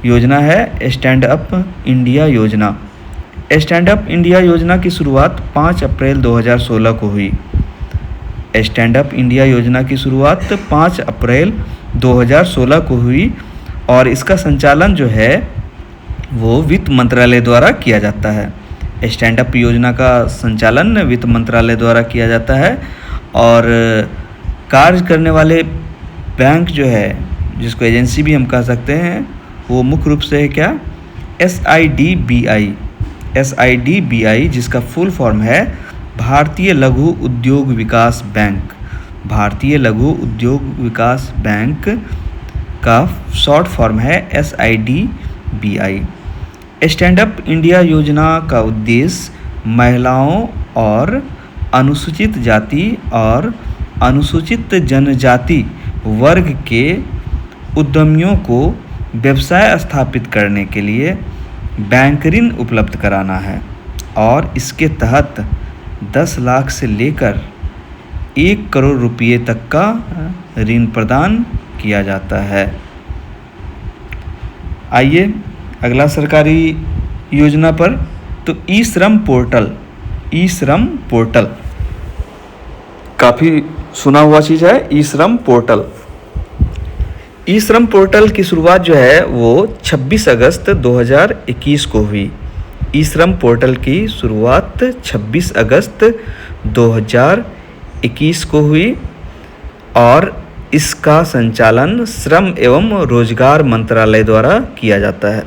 योजना है स्टैंड अप इंडिया योजना। स्टैंड अप इंडिया योजना की शुरुआत 5 अप्रैल 2016 को हुई। स्टैंड अप इंडिया योजना की शुरुआत 5 अप्रैल 2016 को हुई और इसका संचालन जो है वो वित्त मंत्रालय द्वारा किया जाता है। स्टैंड अप योजना का संचालन वित्त मंत्रालय द्वारा किया जाता है और कार्य करने वाले बैंक जो है, जिसको एजेंसी भी हम कह सकते हैं, वो मुख्य रूप से है क्या, SIDBI, जिसका फुल फॉर्म है भारतीय लघु उद्योग विकास बैंक। भारतीय लघु उद्योग विकास बैंक का शॉर्ट फॉर्म है SIDBI। स्टैंड अप इंडिया योजना का उद्देश्य महिलाओं और अनुसूचित जाति और अनुसूचित जनजाति वर्ग के उद्यमियों को व्यवसाय स्थापित करने के लिए बैंक ऋण उपलब्ध कराना है और इसके तहत 10 लाख से लेकर 1 करोड़ रुपये तक का ऋण प्रदान किया जाता है। आइए अगला सरकारी योजना पर। तो ई श्रम पोर्टल काफ़ी सुना हुआ चीज़ है। ई श्रम पोर्टल की शुरुआत जो है वो 26 अगस्त 2021 को हुई। ई श्रम पोर्टल की शुरुआत 26 अगस्त 2021 को हुई और इसका संचालन श्रम एवं रोजगार मंत्रालय द्वारा किया जाता है।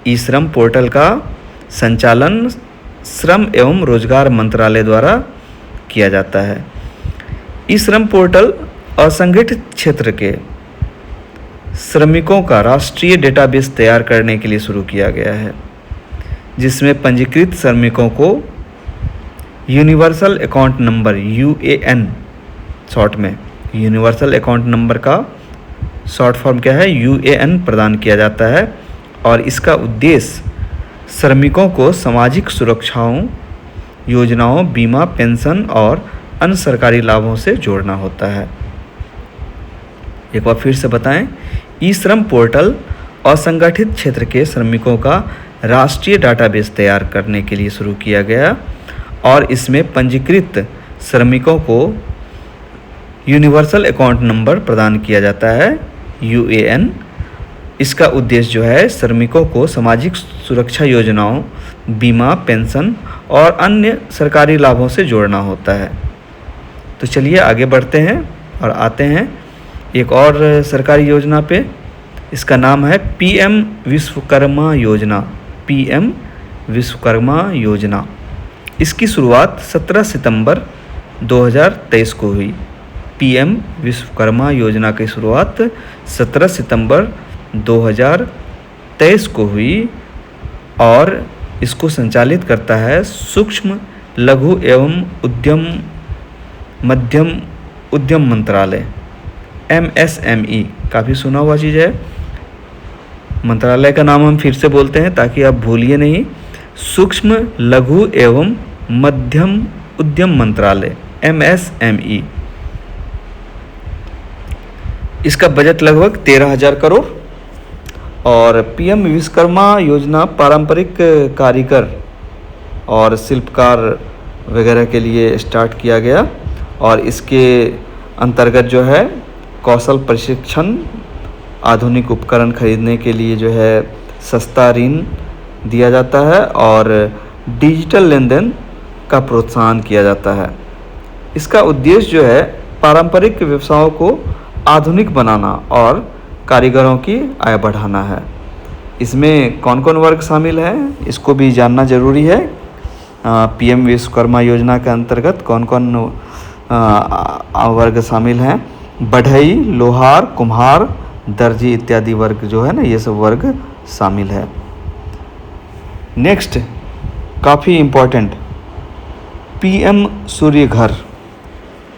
ई श्रम पोर्टल का संचालन श्रम एवं रोजगार मंत्रालय द्वारा किया जाता है। ई श्रम पोर्टल असंगठित क्षेत्र के श्रमिकों का राष्ट्रीय डेटाबेस तैयार करने के लिए शुरू किया गया है, जिसमें पंजीकृत श्रमिकों को universal account number UAN short में, यूनिवर्सल अकाउंट नंबर का शॉर्ट फॉर्म क्या है, UAN प्रदान किया जाता है और इसका उद्देश्य श्रमिकों को सामाजिक सुरक्षाओं, योजनाओं, बीमा, पेंशन और अन्य सरकारी लाभों से जोड़ना होता है। एक बार फिर से बताएं, ई श्रम पोर्टल असंगठित क्षेत्र के श्रमिकों का राष्ट्रीय डाटाबेस तैयार करने के लिए शुरू किया गया और इसमें पंजीकृत श्रमिकों को यूनिवर्सल अकाउंट नंबर प्रदान किया जाता है UAN। इसका उद्देश्य जो है श्रमिकों को सामाजिक सुरक्षा योजनाओं, बीमा, पेंशन और अन्य सरकारी लाभों से जोड़ना होता है। तो चलिए आगे बढ़ते हैं और आते हैं एक और सरकारी योजना पे। इसका नाम है PM विश्वकर्मा योजना। PM विश्वकर्मा योजना। इसकी शुरुआत 17 सितंबर 2023 को हुई। PM विश्वकर्मा योजना की शुरुआत 17 सितंबर 2023 को हुई और इसको संचालित करता है सूक्ष्म, लघु एवं मध्यम उद्यम मंत्रालय MSME। काफ़ी सुना हुआ चीज़ है। मंत्रालय का नाम हम फिर से बोलते हैं ताकि आप भूलिए नहीं। सूक्ष्म, लघु एवं मध्यम उद्यम मंत्रालय MSME। इसका बजट लगभग 13,000 करोड़। और PM विश्वकर्मा योजना पारंपरिक कारीगर और शिल्पकार वगैरह के लिए स्टार्ट किया गया, और इसके अंतर्गत जो है कौशल प्रशिक्षण, आधुनिक उपकरण खरीदने के लिए जो है सस्ता ऋण दिया जाता है, और डिजिटल लेन देन का प्रोत्साहन किया जाता है। इसका उद्देश्य जो है पारंपरिक व्यवसायों को आधुनिक बनाना और कारीगरों की आय बढ़ाना है। इसमें कौन कौन वर्ग शामिल है इसको भी जानना ज़रूरी है। PM विश्वकर्मा योजना के अंतर्गत कौन कौन वर्ग शामिल हैं? बढ़ई, लोहार, कुम्हार, दर्जी इत्यादि वर्ग जो है ना, ये सब वर्ग शामिल है। नेक्स्ट काफ़ी इम्पोर्टेंट, PM सूर्य घर।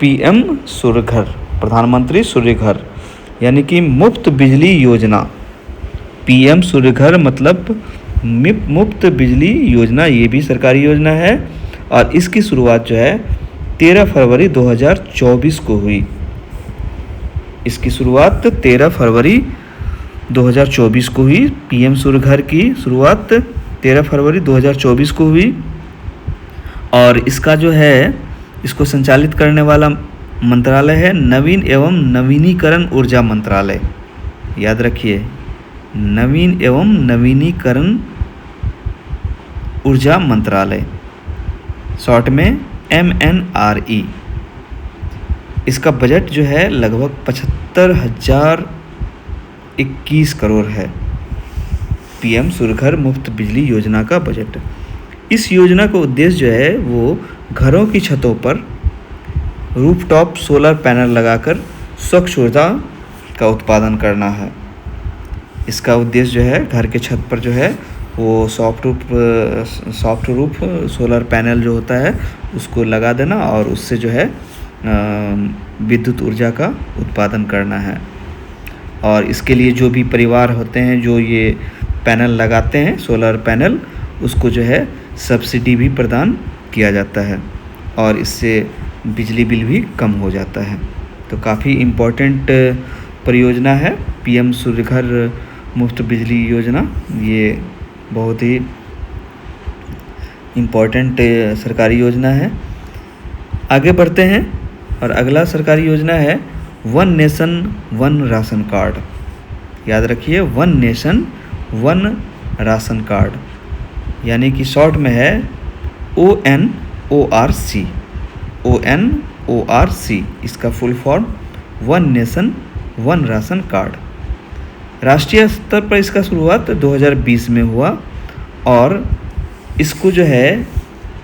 PM सूर्य घर, प्रधानमंत्री सूर्य घर, यानी कि मुफ्त बिजली योजना। PM सूर्य घर मतलब मुफ्त बिजली योजना, ये भी सरकारी योजना है, और इसकी शुरुआत जो है 13 फरवरी 2024 को हुई। इसकी शुरुआत 13 फरवरी 2024 को हुई। PM सूर्य घर की शुरुआत 13 फरवरी 2024 को हुई, और इसका जो है इसको संचालित करने वाला मंत्रालय है नवीन एवं नवीनीकरण ऊर्जा मंत्रालय। याद रखिए, नवीन एवं नवीनीकरण ऊर्जा मंत्रालय, शॉर्ट में MNRE। इसका बजट जो है लगभग 75,021 करोड़ है। PM सूर्य घर मुफ्त बिजली योजना का बजट। इस योजना का उद्देश्य जो है वो घरों की छतों पर रूफटॉप सोलर पैनल लगाकर स्वच्छ ऊर्जा का उत्पादन करना है। इसका उद्देश्य जो है घर के छत पर जो है वो सॉफ्ट रूफ सोलर पैनल जो होता है उसको लगा देना, और उससे जो है विद्युत ऊर्जा का उत्पादन करना है। और इसके लिए जो भी परिवार होते हैं जो ये पैनल लगाते हैं, सोलर पैनल, उसको जो है सब्सिडी भी प्रदान किया जाता है, और इससे बिजली बिल भी कम हो जाता है। तो काफ़ी इम्पोर्टेंट परियोजना है PM सूर्य घर मुफ्त बिजली योजना। ये बहुत ही इम्पोर्टेंट सरकारी योजना है। आगे बढ़ते हैं, और अगला सरकारी योजना है one nation one ration card. याद रखिए, one nation one ration card, यानी कि शॉर्ट में है ONORC। ONORC इसका full form one nation one ration card. राष्ट्रीय स्तर पर इसका शुरुआत 2020 में हुआ, और इसको जो है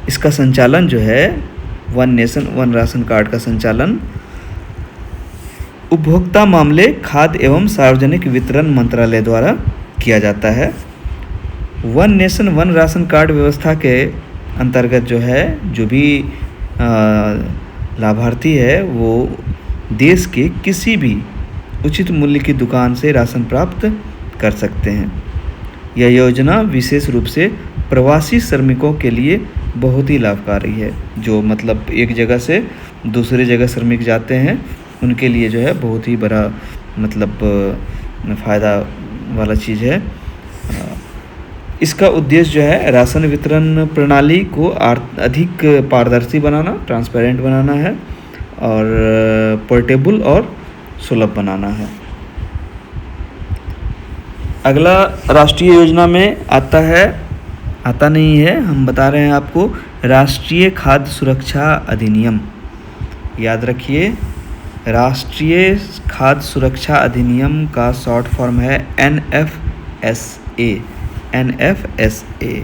इसका संचालन जो है one nation one ration card का संचालन उपभोक्ता मामले, खाद्य एवं सार्वजनिक वितरण मंत्रालय द्वारा किया जाता है। One nation one ration card व्यवस्था के अंतर्गत जो है जो भी लाभार्थी है वो देश के किसी भी उचित मूल्य की दुकान से राशन प्राप्त कर सकते हैं। यह योजना विशेष रूप से प्रवासी श्रमिकों के लिए बहुत ही लाभकारी है। जो मतलब एक जगह से दूसरी जगह श्रमिक जाते हैं, उनके लिए जो है बहुत ही बड़ा मतलब फ़ायदा वाला चीज़ है। इसका उद्देश्य जो है राशन वितरण प्रणाली को अधिक पारदर्शी बनाना, ट्रांसपेरेंट बनाना है, और पोर्टेबल और सुलभ बनाना है। अगला राष्ट्रीय योजना में आता नहीं है, हम बता रहे हैं आपको, राष्ट्रीय खाद्य सुरक्षा अधिनियम। याद रखिए, राष्ट्रीय खाद्य सुरक्षा अधिनियम का शॉर्ट फॉर्म है NFSA। NFSA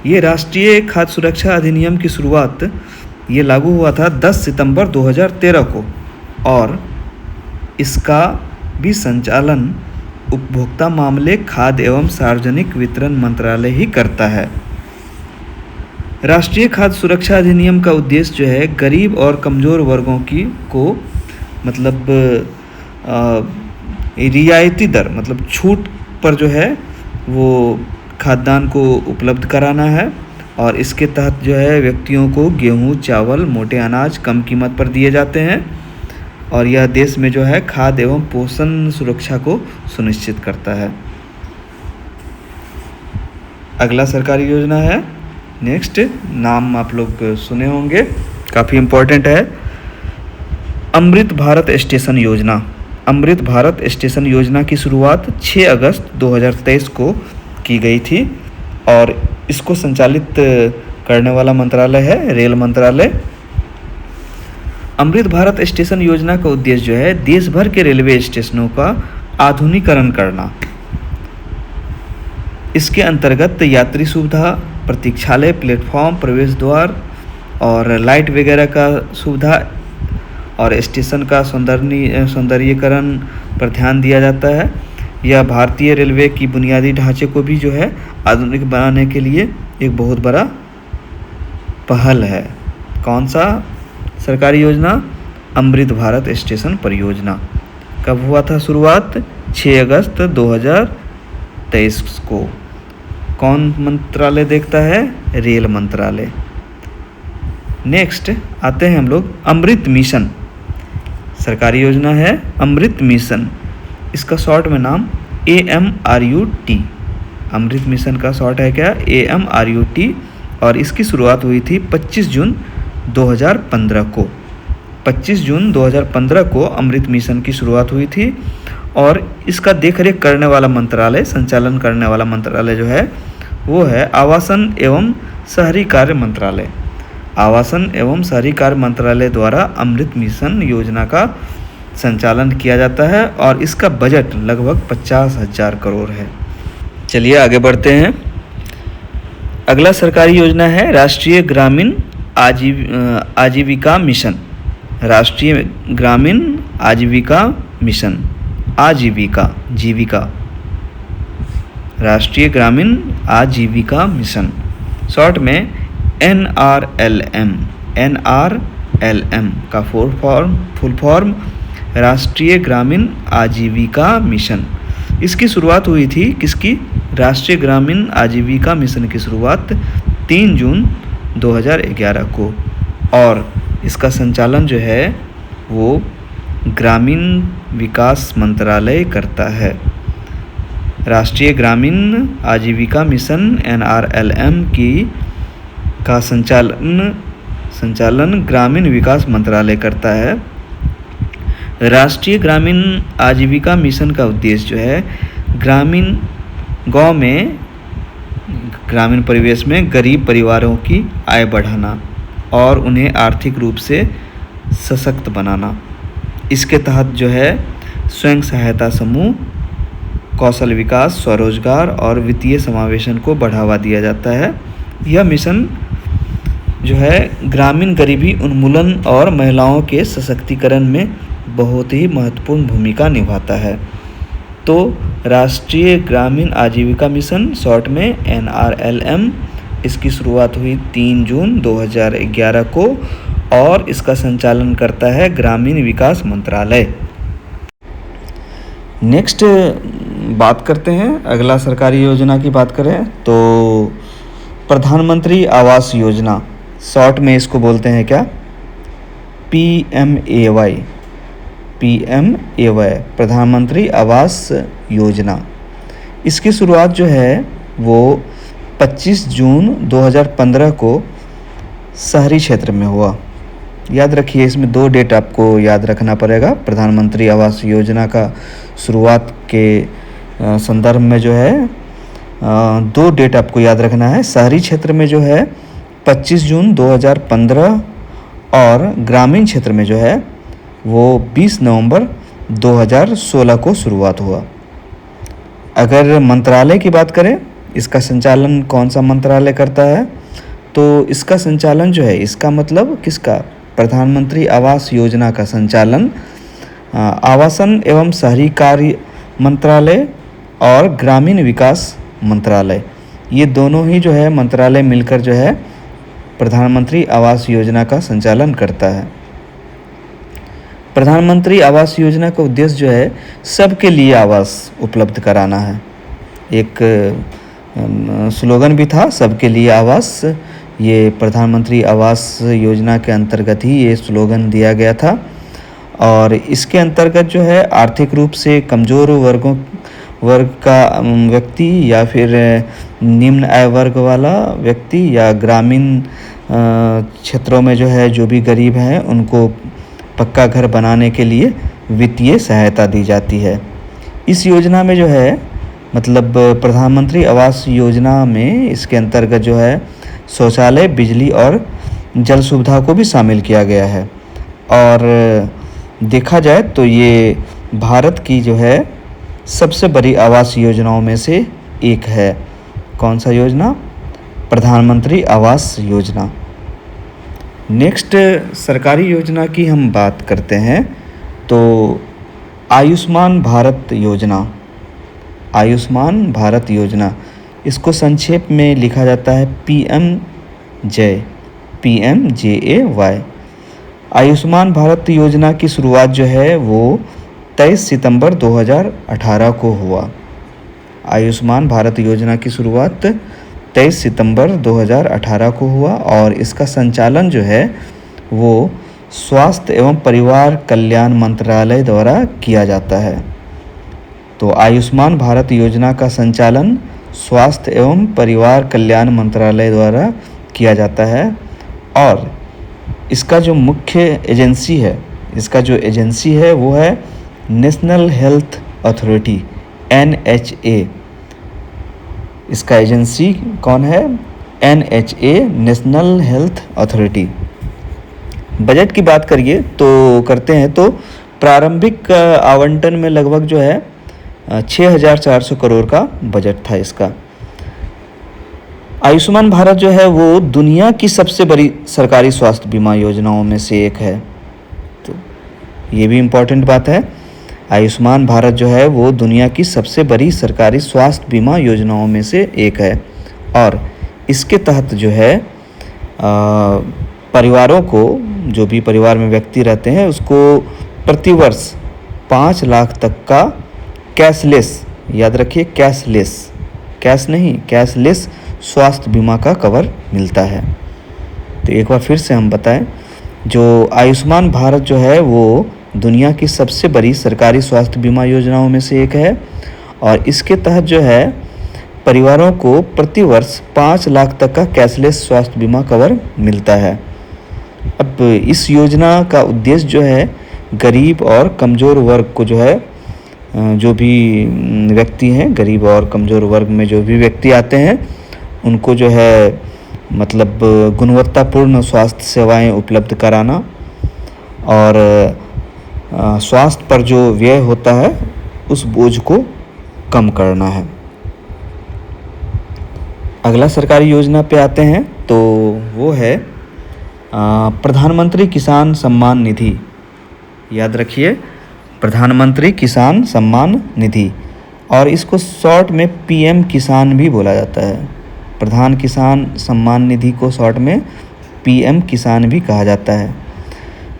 ये राष्ट्रीय खाद्य सुरक्षा अधिनियम की शुरुआत ये लागू हुआ था 10 सितंबर 2013 को, और इसका भी संचालन उपभोक्ता मामले, खाद्य एवं सार्वजनिक वितरण मंत्रालय ही करता है। राष्ट्रीय खाद्य सुरक्षा अधिनियम का उद्देश्य जो है गरीब और कमज़ोर वर्गों को मतलब रियायती दर मतलब छूट पर जो है वो खाद्यान्न को उपलब्ध कराना है, और इसके तहत जो है व्यक्तियों को गेहूँ, चावल, मोटे अनाज कम कीमत पर दिए जाते हैं और यह देश में जो है खाद्य एवं पोषण सुरक्षा को सुनिश्चित करता है। अगला सरकारी योजना है, नेक्स्ट नाम आप लोग सुने होंगे, काफ़ी इम्पोर्टेंट है, अमृत भारत स्टेशन योजना। अमृत भारत स्टेशन योजना की शुरुआत 6 अगस्त 2023 को की गई थी और इसको संचालित करने वाला मंत्रालय है रेल मंत्रालय। अमृत भारत स्टेशन योजना का उद्देश्य जो है देश भर के रेलवे स्टेशनों का आधुनिकीकरण करना। इसके अंतर्गत यात्री सुविधा, प्रतीक्षालय, प्लेटफॉर्म, प्रवेश द्वार और लाइट वगैरह का सुविधा और स्टेशन का सौंदर्यीकरण पर ध्यान दिया जाता है। यह भारतीय रेलवे की बुनियादी ढांचे को भी जो है आधुनिक बनाने के लिए एक बहुत बड़ा पहल है। कौन सा सरकारी योजना? अमृत भारत स्टेशन परियोजना। कब हुआ था शुरुआत? 6 अगस्त 2023 को। कौन मंत्रालय देखता है? रेल मंत्रालय। नेक्स्ट आते हैं हम लोग अमृत मिशन। सरकारी योजना है अमृत मिशन, इसका शॉर्ट में नाम AMRUT। अमृत मिशन का शॉर्ट है क्या? AMRUT और इसकी शुरुआत हुई थी 25 जून 2015 को। 25 जून 2015 को अमृत मिशन की शुरुआत हुई थी और इसका देखरेख करने वाला मंत्रालय, संचालन करने वाला मंत्रालय जो है वो है आवासन एवं शहरी कार्य मंत्रालय। आवासन एवं शहरी कार्य मंत्रालय द्वारा अमृत मिशन योजना का संचालन किया जाता है और इसका बजट लगभग 50,000 करोड़ है। चलिए आगे बढ़ते हैं। अगला सरकारी योजना है राष्ट्रीय ग्रामीण आजीविका मिशन। राष्ट्रीय ग्रामीण आजीविका मिशन, जीविका, राष्ट्रीय ग्रामीण आजीविका मिशन, शॉर्ट में NRLM का फुल फॉर्म राष्ट्रीय ग्रामीण आजीविका मिशन। इसकी शुरुआत हुई थी किसकी? राष्ट्रीय ग्रामीण आजीविका मिशन की शुरुआत 3 जून 2011 को और इसका संचालन जो है वो ग्रामीण विकास मंत्रालय करता है। राष्ट्रीय ग्रामीण आजीविका मिशन NRLM का संचालन ग्रामीण विकास मंत्रालय करता है। राष्ट्रीय ग्रामीण आजीविका मिशन का उद्देश्य जो है ग्रामीण गांव में, ग्रामीण परिवेश में गरीब परिवारों की आय बढ़ाना और उन्हें आर्थिक रूप से सशक्त बनाना। इसके तहत जो है स्वयं सहायता समूह, कौशल विकास, स्वरोजगार और वित्तीय समावेशन को बढ़ावा दिया जाता है। यह मिशन जो है ग्रामीण गरीबी उन्मूलन और महिलाओं के सशक्तिकरण में बहुत ही महत्वपूर्ण भूमिका निभाता है। तो राष्ट्रीय ग्रामीण आजीविका मिशन, शॉर्ट में NRLM, इसकी शुरुआत हुई 3 जून 2011 को और इसका संचालन करता है ग्रामीण विकास मंत्रालय। नेक्स्ट बात करते हैं, अगला सरकारी योजना की बात करें तो प्रधानमंत्री आवास योजना, शॉर्ट में इसको बोलते हैं क्या? PMAY, प्रधानमंत्री आवास योजना। इसकी शुरुआत जो है वो 25 जून 2015 को शहरी क्षेत्र में हुआ। याद रखिए, इसमें 2 डेट आपको याद रखना पड़ेगा। प्रधानमंत्री आवास योजना का शुरुआत के संदर्भ में जो है 2 डेट आपको याद रखना है। शहरी क्षेत्र में जो है 25 जून 2015 और ग्रामीण क्षेत्र में जो है वो 20 नवंबर 2016 को शुरुआत हुआ। अगर मंत्रालय की बात करें, इसका संचालन कौन सा मंत्रालय करता है? तो इसका संचालन जो है, इसका मतलब किसका? प्रधानमंत्री आवास योजना का संचालन आवासन एवं शहरी कार्य मंत्रालय और ग्रामीण विकास मंत्रालय, ये दोनों ही जो है मंत्रालय मिलकर जो है प्रधानमंत्री आवास योजना का संचालन करता है। प्रधानमंत्री आवास योजना का उद्देश्य जो है सबके लिए आवास उपलब्ध कराना है। एक स्लोगन भी था, सबके लिए आवास। ये प्रधानमंत्री आवास योजना के अंतर्गत ही ये स्लोगन दिया गया था। और इसके अंतर्गत जो है आर्थिक रूप से कमज़ोर वर्ग का व्यक्ति या फिर निम्न आय वर्ग वाला व्यक्ति या ग्रामीण क्षेत्रों में जो है जो भी गरीब हैं उनको पक्का घर बनाने के लिए वित्तीय सहायता दी जाती है। इस योजना में जो है मतलब प्रधानमंत्री आवास योजना में इसके अंतर्गत जो है शौचालय, बिजली और जल सुविधा को भी शामिल किया गया है। और देखा जाए तो ये भारत की जो है सबसे बड़ी आवास योजनाओं में से एक है। कौन सा योजना? प्रधानमंत्री आवास योजना। नेक्स्ट सरकारी योजना की हम बात करते हैं तो आयुष्मान भारत योजना। आयुष्मान भारत योजना, इसको संक्षेप में लिखा जाता है PMJAY। आयुष्मान भारत योजना की शुरुआत जो है वो 23 सितंबर 2018 को हुआ। आयुष्मान भारत योजना की शुरुआत 23 सितंबर 2018 को हुआ और इसका संचालन जो है वो स्वास्थ्य एवं परिवार कल्याण मंत्रालय द्वारा किया जाता है। तो आयुष्मान भारत योजना का संचालन स्वास्थ्य एवं परिवार कल्याण मंत्रालय द्वारा किया जाता है। और इसका जो मुख्य एजेंसी है वो है नेशनल हेल्थ अथॉरिटी, NHA। इसका एजेंसी कौन है? NHA, national health authority. Budget की बात करते हैं तो प्रारंभिक आवंटन में लगभग जो है 6,400 करोड़ का बजट था इसका। आयुष्मान भारत जो है वो दुनिया की सबसे बड़ी सरकारी स्वास्थ्य बीमा योजनाओं में से एक है। तो ये भी इम्पोर्टेंट बात है। आयुष्मान भारत जो है वो दुनिया की सबसे बड़ी सरकारी स्वास्थ्य बीमा योजनाओं में से एक है। और इसके तहत जो है परिवारों को, जो भी परिवार में व्यक्ति रहते हैं उसको प्रतिवर्ष 5 लाख तक का कैशलेस, याद रखिए कैशलेस स्वास्थ्य बीमा का कवर मिलता है। तो एक बार फिर से हम बताएं, जो आयुष्मान भारत जो है वो दुनिया की सबसे बड़ी सरकारी स्वास्थ्य बीमा योजनाओं में से एक है। और इसके तहत जो है परिवारों को प्रतिवर्ष 5 लाख तक का कैशलेस स्वास्थ्य बीमा कवर मिलता है। अब इस योजना का उद्देश्य जो है गरीब और कमज़ोर वर्ग को जो है, जो भी व्यक्ति हैं गरीब और कमज़ोर वर्ग में जो भी व्यक्ति आते हैं उनको जो है मतलब गुणवत्तापूर्ण स्वास्थ्य सेवाएं उपलब्ध कराना और स्वास्थ्य पर जो व्यय होता है उस बोझ को कम करना है। अगला सरकारी योजना पे आते हैं तो वो है प्रधानमंत्री किसान सम्मान निधि। याद रखिए, प्रधानमंत्री किसान सम्मान निधि, और इसको शॉर्ट में PM किसान भी बोला जाता है। प्रधान किसान सम्मान निधि को शॉर्ट में PM किसान भी कहा जाता है।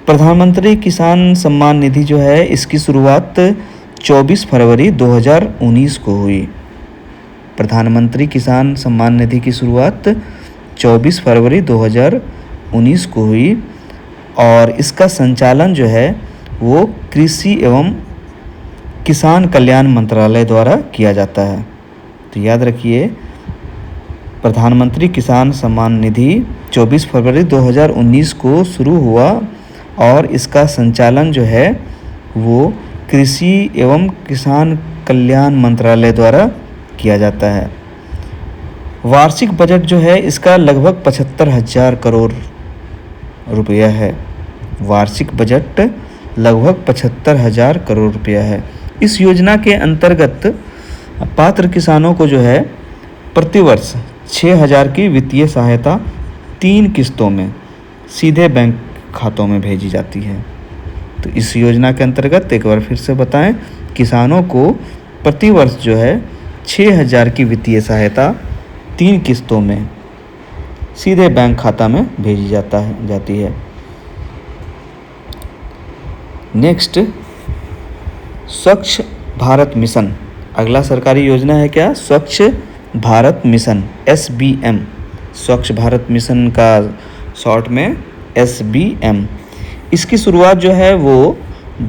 प्रधानमंत्री किसान सम्मान निधि जो है इसकी शुरुआत 24 फरवरी 2019 को हुई। प्रधानमंत्री किसान सम्मान निधि की शुरुआत 24 फरवरी 2019 को हुई और इसका संचालन जो है वो कृषि एवं किसान कल्याण मंत्रालय द्वारा किया जाता है। तो याद रखिए, प्रधानमंत्री किसान सम्मान निधि 24 फरवरी 2019 को शुरू हुआ और इसका संचालन जो है वो कृषि एवं किसान कल्याण मंत्रालय द्वारा किया जाता है। वार्षिक बजट जो है इसका लगभग 75,000 करोड़ रुपया है। वार्षिक बजट लगभग 75,000 करोड़ रुपया है। इस योजना के अंतर्गत पात्र किसानों को जो है प्रतिवर्ष 6,000 की वित्तीय सहायता 3 किस्तों में सीधे बैंक खातों में भेजी जाती है। तो इस योजना के अंतर्गत एक बार फिर से बताएं, किसानों को प्रतिवर्ष जो है 6,000 की वित्तीय सहायता 3 किस्तों में सीधे बैंक खाता में भेजी जाती है। नेक्स्ट, स्वच्छ भारत मिशन। अगला सरकारी योजना है क्या? स्वच्छ भारत मिशन SBM, स्वच्छ भारत मिशन का शॉर्ट में SBM, इसकी शुरुआत जो है वो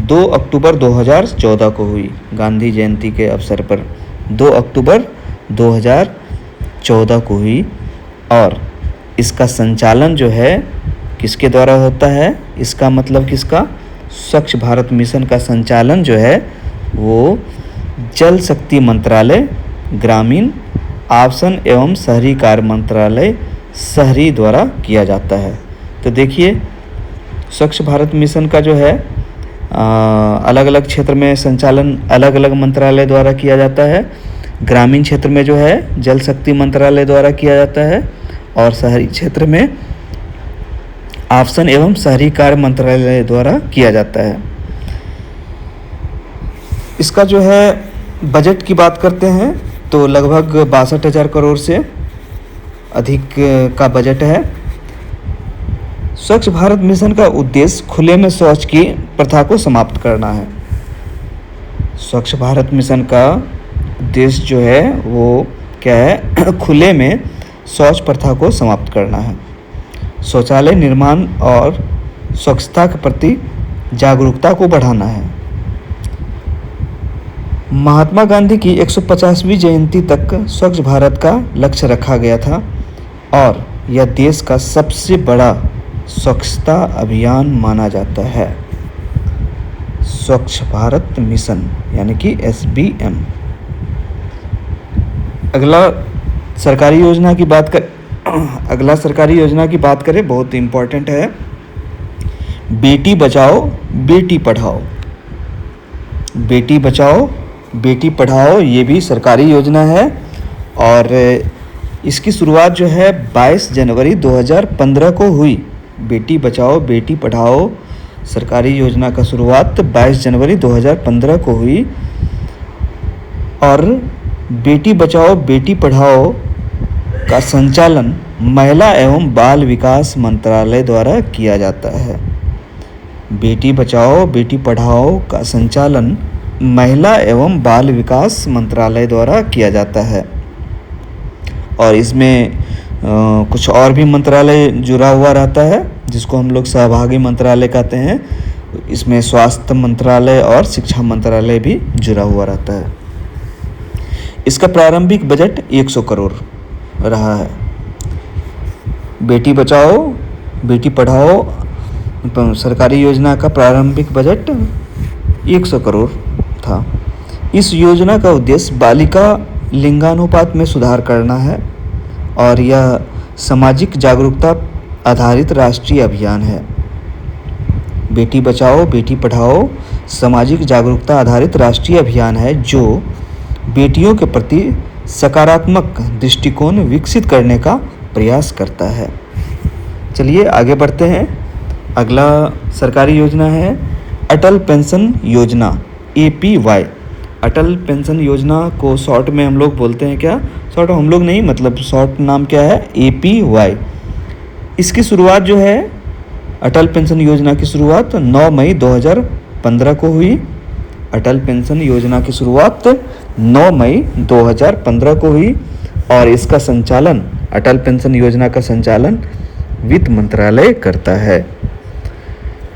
2 अक्टूबर 2014 को हुई, गांधी जयंती के अवसर पर 2 अक्टूबर 2014 को हुई। और इसका संचालन जो है किसके द्वारा होता है, इसका मतलब किसका, स्वच्छ भारत मिशन का संचालन जो है वो जल शक्ति मंत्रालय, ग्रामीण आवासन एवं शहरी कार्य मंत्रालय शहरी द्वारा किया जाता है। तो देखिए स्वच्छ भारत मिशन का जो है अलग अलग क्षेत्र में संचालन अलग अलग मंत्रालय द्वारा किया जाता है। ग्रामीण क्षेत्र में जो है जल शक्ति मंत्रालय द्वारा किया जाता है और शहरी क्षेत्र में आवासन एवं शहरी कार्य मंत्रालय द्वारा किया जाता है। इसका जो है बजट की बात करते हैं तो लगभग 62,000 करोड़ से अधिक का बजट है। स्वच्छ भारत मिशन का उद्देश्य खुले में शौच की प्रथा को समाप्त करना है। स्वच्छ भारत मिशन का उद्देश्य जो है वो क्या है, खुले में शौच प्रथा को समाप्त करना है, शौचालय निर्माण और स्वच्छता के प्रति जागरूकता को बढ़ाना है। महात्मा गांधी की 150वीं जयंती तक स्वच्छ भारत का लक्ष्य रखा गया था और यह देश का सबसे बड़ा स्वच्छता अभियान माना जाता है। स्वच्छ भारत मिशन यानी कि SBM। अगला सरकारी योजना की बात करें, बहुत इम्पोर्टेंट है, बेटी बचाओ बेटी पढ़ाओ। बेटी बचाओ बेटी पढ़ाओ ये भी सरकारी योजना है और इसकी शुरुआत जो है 22 जनवरी 2015 को हुई। बेटी बचाओ बेटी पढ़ाओ सरकारी योजना का शुरुआत 22 जनवरी 2015 को हुई और बेटी बचाओ बेटी पढ़ाओ का संचालन महिला एवं बाल विकास मंत्रालय द्वारा किया जाता है। बेटी बचाओ बेटी पढ़ाओ का संचालन महिला एवं बाल विकास मंत्रालय द्वारा किया जाता है और इसमें कुछ और भी मंत्रालय जुड़ा हुआ रहता है जिसको हम लोग सहभागी मंत्रालय कहते हैं। इसमें स्वास्थ्य मंत्रालय और शिक्षा मंत्रालय भी जुड़ा हुआ रहता है। इसका प्रारंभिक बजट 100 करोड़ रहा है। बेटी बचाओ बेटी पढ़ाओ सरकारी योजना का प्रारंभिक बजट 100 करोड़ था। इस योजना का उद्देश्य बालिका लिंगानुपात में सुधार करना है और यह सामाजिक जागरूकता आधारित राष्ट्रीय अभियान है। बेटी बचाओ बेटी पढ़ाओ सामाजिक जागरूकता आधारित राष्ट्रीय अभियान है जो बेटियों के प्रति सकारात्मक दृष्टिकोण विकसित करने का प्रयास करता है। चलिए आगे बढ़ते हैं। अगला सरकारी योजना है अटल पेंशन योजना APY। अटल पेंशन योजना को शॉर्ट में हम लोग बोलते हैं क्या, शॉर्ट हम लोग नहीं मतलब शॉर्ट नाम क्या है APY। इसकी शुरुआत जो है अटल पेंशन योजना की शुरुआत 9 मई 2015 को हुई। अटल पेंशन योजना की शुरुआत 9 मई 2015 को हुई और इसका संचालन अटल पेंशन योजना का संचालन वित्त मंत्रालय करता है।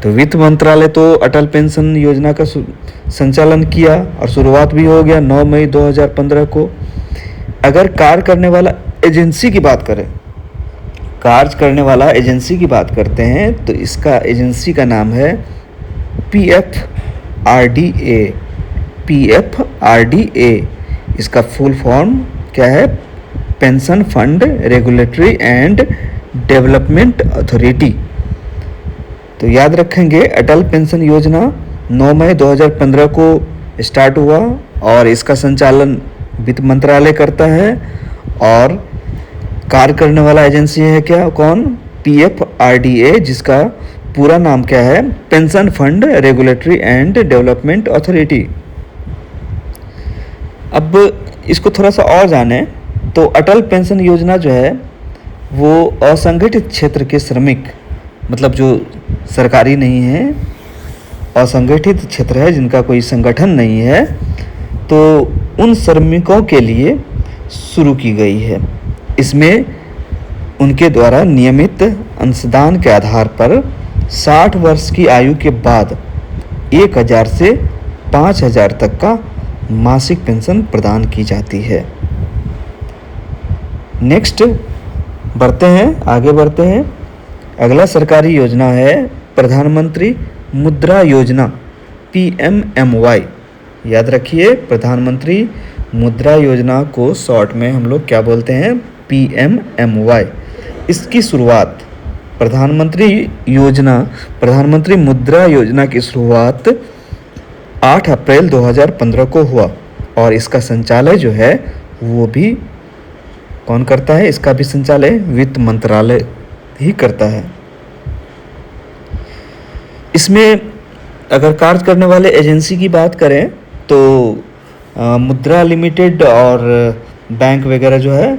तो वित्त मंत्रालय तो अटल पेंशन योजना का संचालन किया और शुरुआत भी हो गया 9 मई 2015 को। अगर कार्य करने वाला एजेंसी की बात करें, कार्य करने वाला एजेंसी की बात करते हैं तो इसका एजेंसी का नाम है PFRDA। PFRDA इसका फुल फॉर्म क्या है, pension fund regulatory and development authority. तो याद रखेंगे अटल पेंशन योजना 9 मई 2015 को स्टार्ट हुआ और इसका संचालन वित्त मंत्रालय करता है और कार्य करने वाला एजेंसी है क्या, कौन, PFRDA जिसका पूरा नाम क्या है, pension fund regulatory and development authority. अब इसको थोड़ा सा और जाने तो अटल पेंशन योजना जो है वो असंगठित क्षेत्र के श्रमिक, मतलब जो सरकारी नहीं है, असंगठित क्षेत्र है जिनका कोई संगठन नहीं है, तो उन श्रमिकों के लिए शुरू की गई है। इसमें उनके द्वारा नियमित अंशदान के आधार पर 60 वर्ष की आयु के बाद 1000 से 5000 तक का मासिक पेंशन प्रदान की जाती है। नेक्स्ट आगे बढ़ते हैं। अगला सरकारी योजना है प्रधानमंत्री मुद्रा योजना PMMY। याद रखिए, प्रधानमंत्री मुद्रा योजना को शॉर्ट में हम लोग क्या बोलते हैं? PMMY। इसकी शुरुआत प्रधानमंत्री मुद्रा योजना की शुरुआत 8 अप्रैल 2015 को हुआ और इसका संचालय जो है वो भी कौन करता है? इसका भी संचालय वित्त मंत्रालय ही करता है। इसमें अगर कार्य करने वाले एजेंसी की बात करें तो मुद्रा लिमिटेड और बैंक वगैरह जो है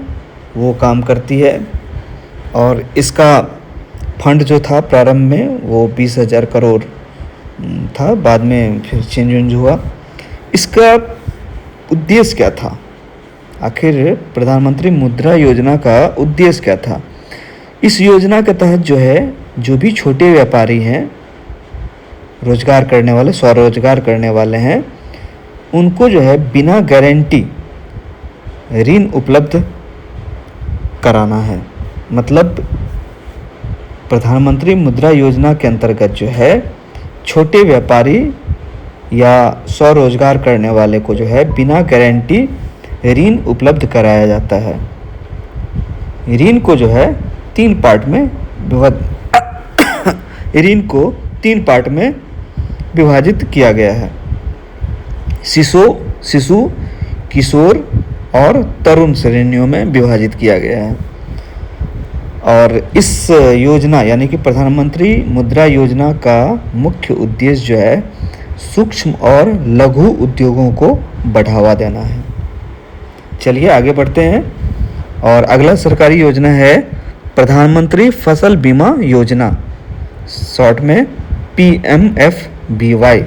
वो काम करती है। और इसका फंड जो था प्रारंभ में वो 20,000 करोड़ था, बाद में फिर चेंज हुआ। इसका उद्देश्य क्या था? आखिर प्रधानमंत्री मुद्रा योजना का उद्देश्य क्या था? इस योजना के तहत जो है, जो भी छोटे व्यापारी हैं, रोजगार करने वाले, स्वरोजगार करने वाले हैं, उनको जो है बिना गारंटी ऋण उपलब्ध कराना है। मतलब प्रधानमंत्री मुद्रा योजना के अंतर्गत जो है छोटे व्यापारी या स्वरोजगार करने वाले को जो है बिना गारंटी ऋण उपलब्ध कराया जाता है। ऋण को जो है 3 पार्ट में विभाजित किया गया है। शिशु, किशोर और तरुण श्रेणियों में विभाजित किया गया है। और इस योजना यानी कि प्रधानमंत्री मुद्रा योजना का मुख्य उद्देश्य जो है सूक्ष्म और लघु उद्योगों को बढ़ावा देना है। चलिए आगे बढ़ते हैं। और अगला सरकारी योजना है प्रधानमंत्री फसल बीमा योजना, शॉर्ट में PMFBY।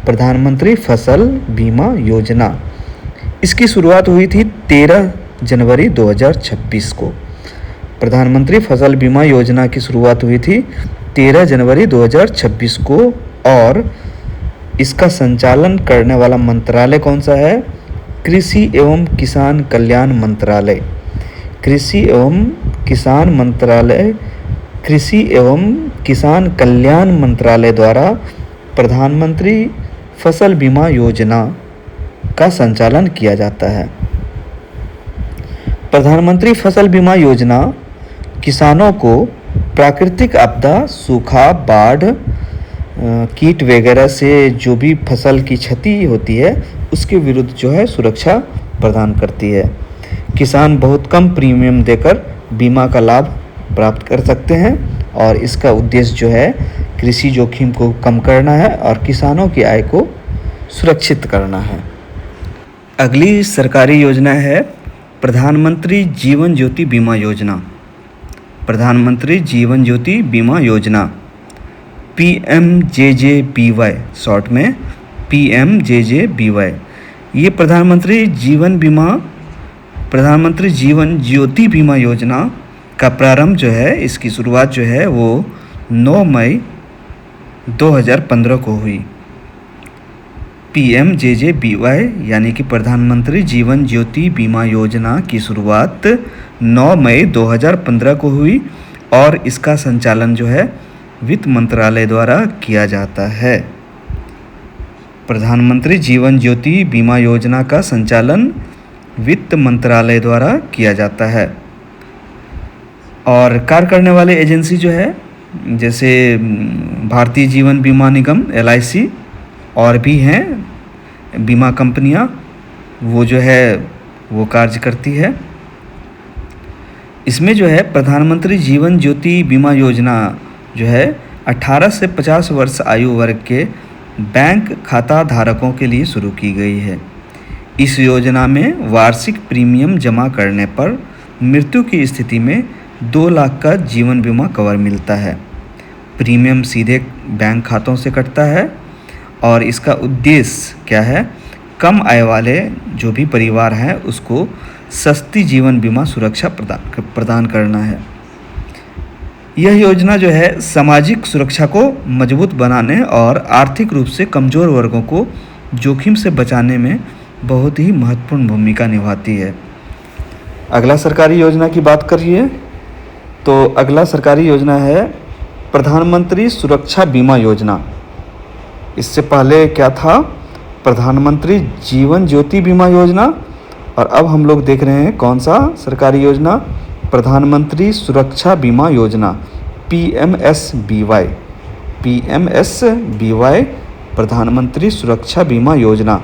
प्रधानमंत्री फसल बीमा योजना। इसकी शुरुआत हुई थी 13 जनवरी 2026 को। प्रधानमंत्री फसल बीमा योजना की शुरुआत हुई थी 13 जनवरी 2026 को और इसका संचालन करने वाला मंत्रालय कौन सा है? कृषि एवं किसान कल्याण मंत्रालय। कृषि एवं किसान कल्याण मंत्रालय द्वारा प्रधानमंत्री फसल बीमा योजना का संचालन किया जाता है। प्रधानमंत्री फसल बीमा योजना किसानों को प्राकृतिक आपदा, सूखा, बाढ़, कीट वगैरह से जो भी फसल की क्षति होती है उसके विरुद्ध जो है सुरक्षा प्रदान करती है। किसान बहुत कम प्रीमियम देकर बीमा का लाभ प्राप्त कर सकते हैं और इसका उद्देश्य जो है कृषि जोखिम को कम करना है और किसानों की आय को सुरक्षित करना है। अगली सरकारी योजना है प्रधानमंत्री जीवन ज्योति बीमा योजना। प्रधानमंत्री जीवन ज्योति बीमा योजना PMJJBY, शॉर्ट में PMJJBY। ये प्रधानमंत्री जीवन ज्योति बीमा योजना का प्रारंभ जो है, इसकी शुरुआत जो है वो 9 मई 2015 को हुई। PMJJBY यानी कि प्रधानमंत्री जीवन ज्योति बीमा योजना की शुरुआत 9 मई 2015 को हुई और इसका संचालन जो है वित्त मंत्रालय द्वारा किया जाता है। प्रधानमंत्री जीवन ज्योति बीमा योजना का संचालन वित्त मंत्रालय द्वारा किया जाता है। और कार्य करने वाले एजेंसी जो है जैसे भारतीय जीवन बीमा निगम LIC और भी हैं बीमा कंपनियां, वो जो है वो कार्य करती है। इसमें जो है प्रधानमंत्री जीवन ज्योति बीमा योजना जो है 18 से 50 वर्ष आयु वर्ग के बैंक खाता धारकों के लिए शुरू की गई है। इस योजना में वार्षिक प्रीमियम जमा करने पर मृत्यु की स्थिति में 2 लाख का जीवन बीमा कवर मिलता है। प्रीमियम सीधे बैंक खातों से कटता है और इसका उद्देश्य क्या है? कम आय वाले जो भी परिवार हैं उसको सस्ती जीवन बीमा सुरक्षा प्रदान करना है। यह योजना जो है सामाजिक सुरक्षा को मजबूत बनाने और आर्थिक रूप से कमज़ोर वर्गों को जोखिम से बचाने में बहुत ही महत्वपूर्ण भूमिका निभाती है। अगला सरकारी योजना की बात करिए तो अगला सरकारी योजना है प्रधानमंत्री सुरक्षा बीमा योजना। इससे पहले क्या था? प्रधानमंत्री जीवन ज्योति बीमा योजना, और अब हम लोग देख रहे हैं कौन सा सरकारी योजना? प्रधानमंत्री सुरक्षा बीमा योजना, PMSBY। PMSBY प्रधानमंत्री सुरक्षा बीमा योजना।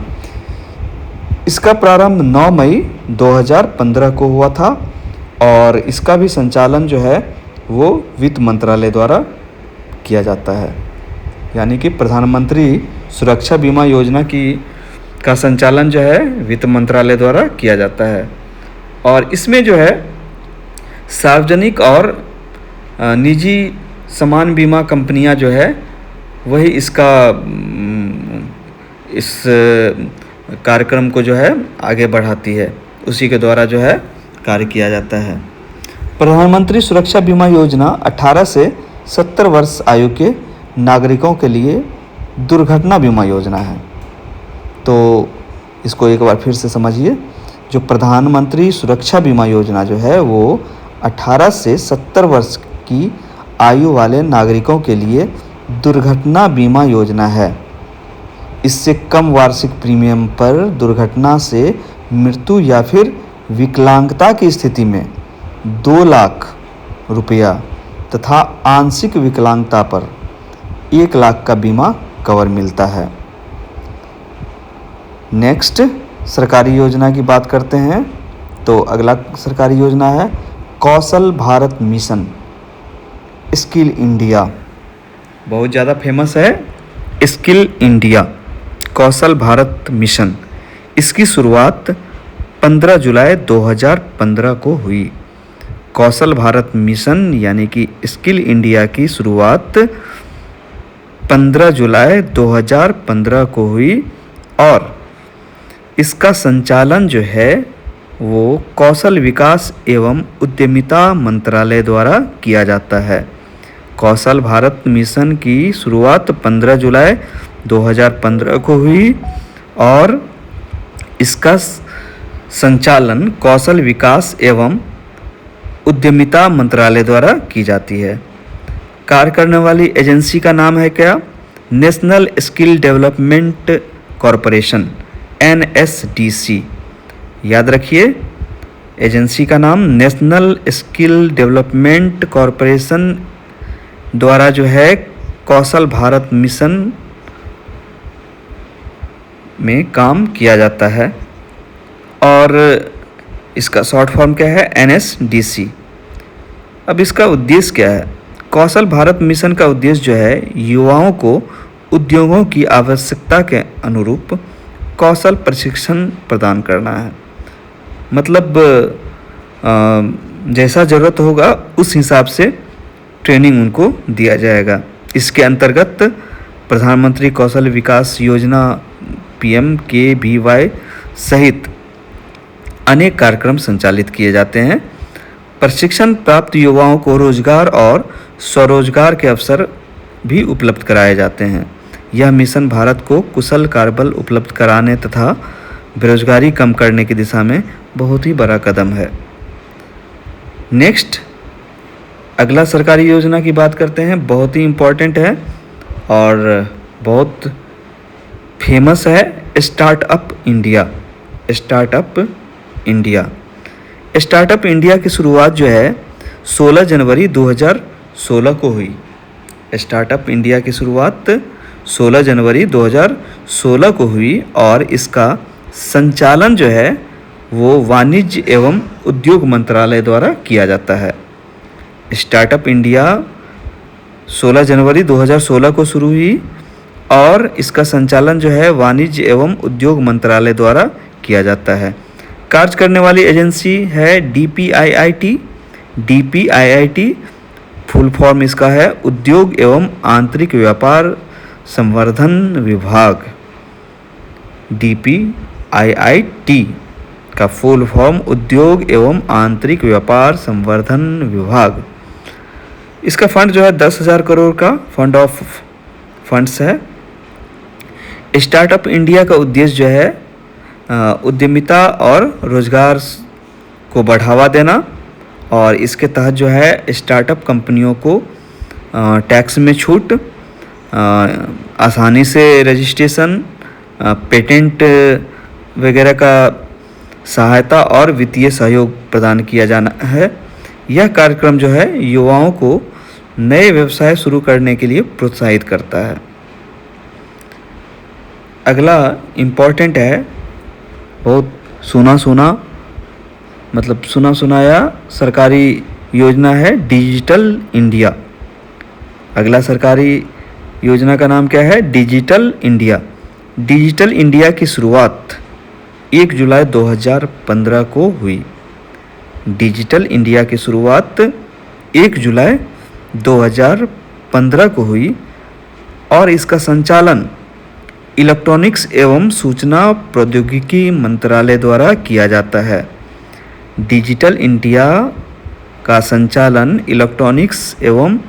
इसका प्रारंभ 9 मई 2015 को हुआ था और इसका भी संचालन जो है वो वित्त मंत्रालय द्वारा किया जाता है। यानी कि प्रधानमंत्री सुरक्षा बीमा योजना का संचालन जो है वित्त मंत्रालय द्वारा किया जाता है और इसमें जो है सार्वजनिक और निजी समान बीमा कंपनियां जो है वही इस कार्यक्रम को जो है आगे बढ़ाती है, उसी के द्वारा जो है कार्य किया जाता है। प्रधानमंत्री सुरक्षा बीमा योजना 18 से 70 वर्ष आयु के नागरिकों के लिए दुर्घटना बीमा योजना है। तो इसको एक बार फिर से समझिए। जो प्रधानमंत्री सुरक्षा बीमा योजना जो है वो 18 से 70 वर्ष की आयु वाले नागरिकों के लिए दुर्घटना बीमा योजना है। इससे कम वार्षिक प्रीमियम पर दुर्घटना से मृत्यु या फिर विकलांगता की स्थिति में 2 लाख रुपया तथा आंशिक विकलांगता पर 1 लाख का बीमा कवर मिलता है। नेक्स्ट सरकारी योजना की बात करते हैं तो अगला सरकारी योजना है कौशल भारत मिशन, स्किल इंडिया। बहुत ज़्यादा फेमस है स्किल इंडिया, कौशल भारत मिशन। इसकी शुरुआत 15 जुलाई 2015 को हुई। कौशल भारत मिशन यानी कि स्किल इंडिया की शुरुआत 15 जुलाई 2015 को हुई और इसका संचालन जो है वो कौशल विकास एवं उद्यमिता मंत्रालय द्वारा किया जाता है। कौशल भारत मिशन की शुरुआत 15 जुलाई 2015 को हुई और इसका संचालन कौशल विकास एवं उद्यमिता मंत्रालय द्वारा की जाती है। कार्य करने वाली एजेंसी का नाम है क्या? National skill development corporation, NSDC। याद रखिए एजेंसी का नाम नेशनल स्किल डेवलपमेंट कॉरपोरेशन द्वारा जो है कौशल भारत मिशन में काम किया जाता है और इसका शॉर्ट फॉर्म क्या है? NSDC। अब इसका उद्देश्य क्या है? कौशल भारत मिशन का उद्देश्य जो है युवाओं को उद्योगों की आवश्यकता के अनुरूप कौशल प्रशिक्षण प्रदान करना है। मतलब जैसा ज़रूरत होगा उस हिसाब से ट्रेनिंग उनको दिया जाएगा। इसके अंतर्गत प्रधानमंत्री कौशल विकास योजना PMKVY सहित अनेक कार्यक्रम संचालित किए जाते हैं। प्रशिक्षण प्राप्त युवाओं को रोजगार और स्वरोजगार के अवसर भी उपलब्ध कराए जाते हैं। यह मिशन भारत को कुशल कार्यबल उपलब्ध कराने तथा बेरोजगारी कम करने की दिशा में बहुत ही बड़ा कदम है। नेक्स्ट अगला सरकारी योजना की बात करते हैं। बहुत ही इम्पोर्टेंट है और बहुत फेमस है, startup India. Startup India. Startup India की शुरुआत जो है 16 जनवरी 2016 को हुई। स्टार्टअप इंडिया की शुरुआत 16 जनवरी 2016 को हुई और इसका संचालन जो है वो वाणिज्य एवं उद्योग मंत्रालय द्वारा किया जाता है। स्टार्टअप इंडिया 16 जनवरी 2016 को शुरू हुई और इसका संचालन जो है वाणिज्य एवं उद्योग मंत्रालय द्वारा किया जाता है। कार्य करने वाली एजेंसी है DPIIT। DPIIT फुल फॉर्म इसका है उद्योग एवं आंतरिक व्यापार संवर्धन विभाग। DPIIT IIT का फुल फॉर्म उद्योग एवं आंतरिक व्यापार संवर्धन विभाग। इसका फंड जो है 10,000 करोड़ का फंड ऑफ फंड्स है। स्टार्टअप इंडिया का उद्देश्य जो है उद्यमिता और रोजगार को बढ़ावा देना, और इसके तहत जो है स्टार्टअप कंपनियों को टैक्स में छूट, आसानी से रजिस्ट्रेशन, पेटेंट वगैरह का सहायता और वित्तीय सहयोग प्रदान किया जाना है। यह कार्यक्रम जो है युवाओं को नए व्यवसाय शुरू करने के लिए प्रोत्साहित करता है। अगला इम्पॉर्टेंट है, बहुत सुना सुनाया सरकारी योजना है डिजिटल इंडिया। अगला सरकारी योजना का नाम क्या है? Digital India. डिजिटल इंडिया की शुरुआत 1 जुलाई 2015 को हुई। डिजिटल इंडिया की शुरुआत 1 जुलाई 2015 को हुई और इसका संचालन इलेक्ट्रॉनिक्स एवं सूचना प्रौद्योगिकी मंत्रालय द्वारा किया जाता है। डिजिटल इंडिया का संचालन इलेक्ट्रॉनिक्स एवं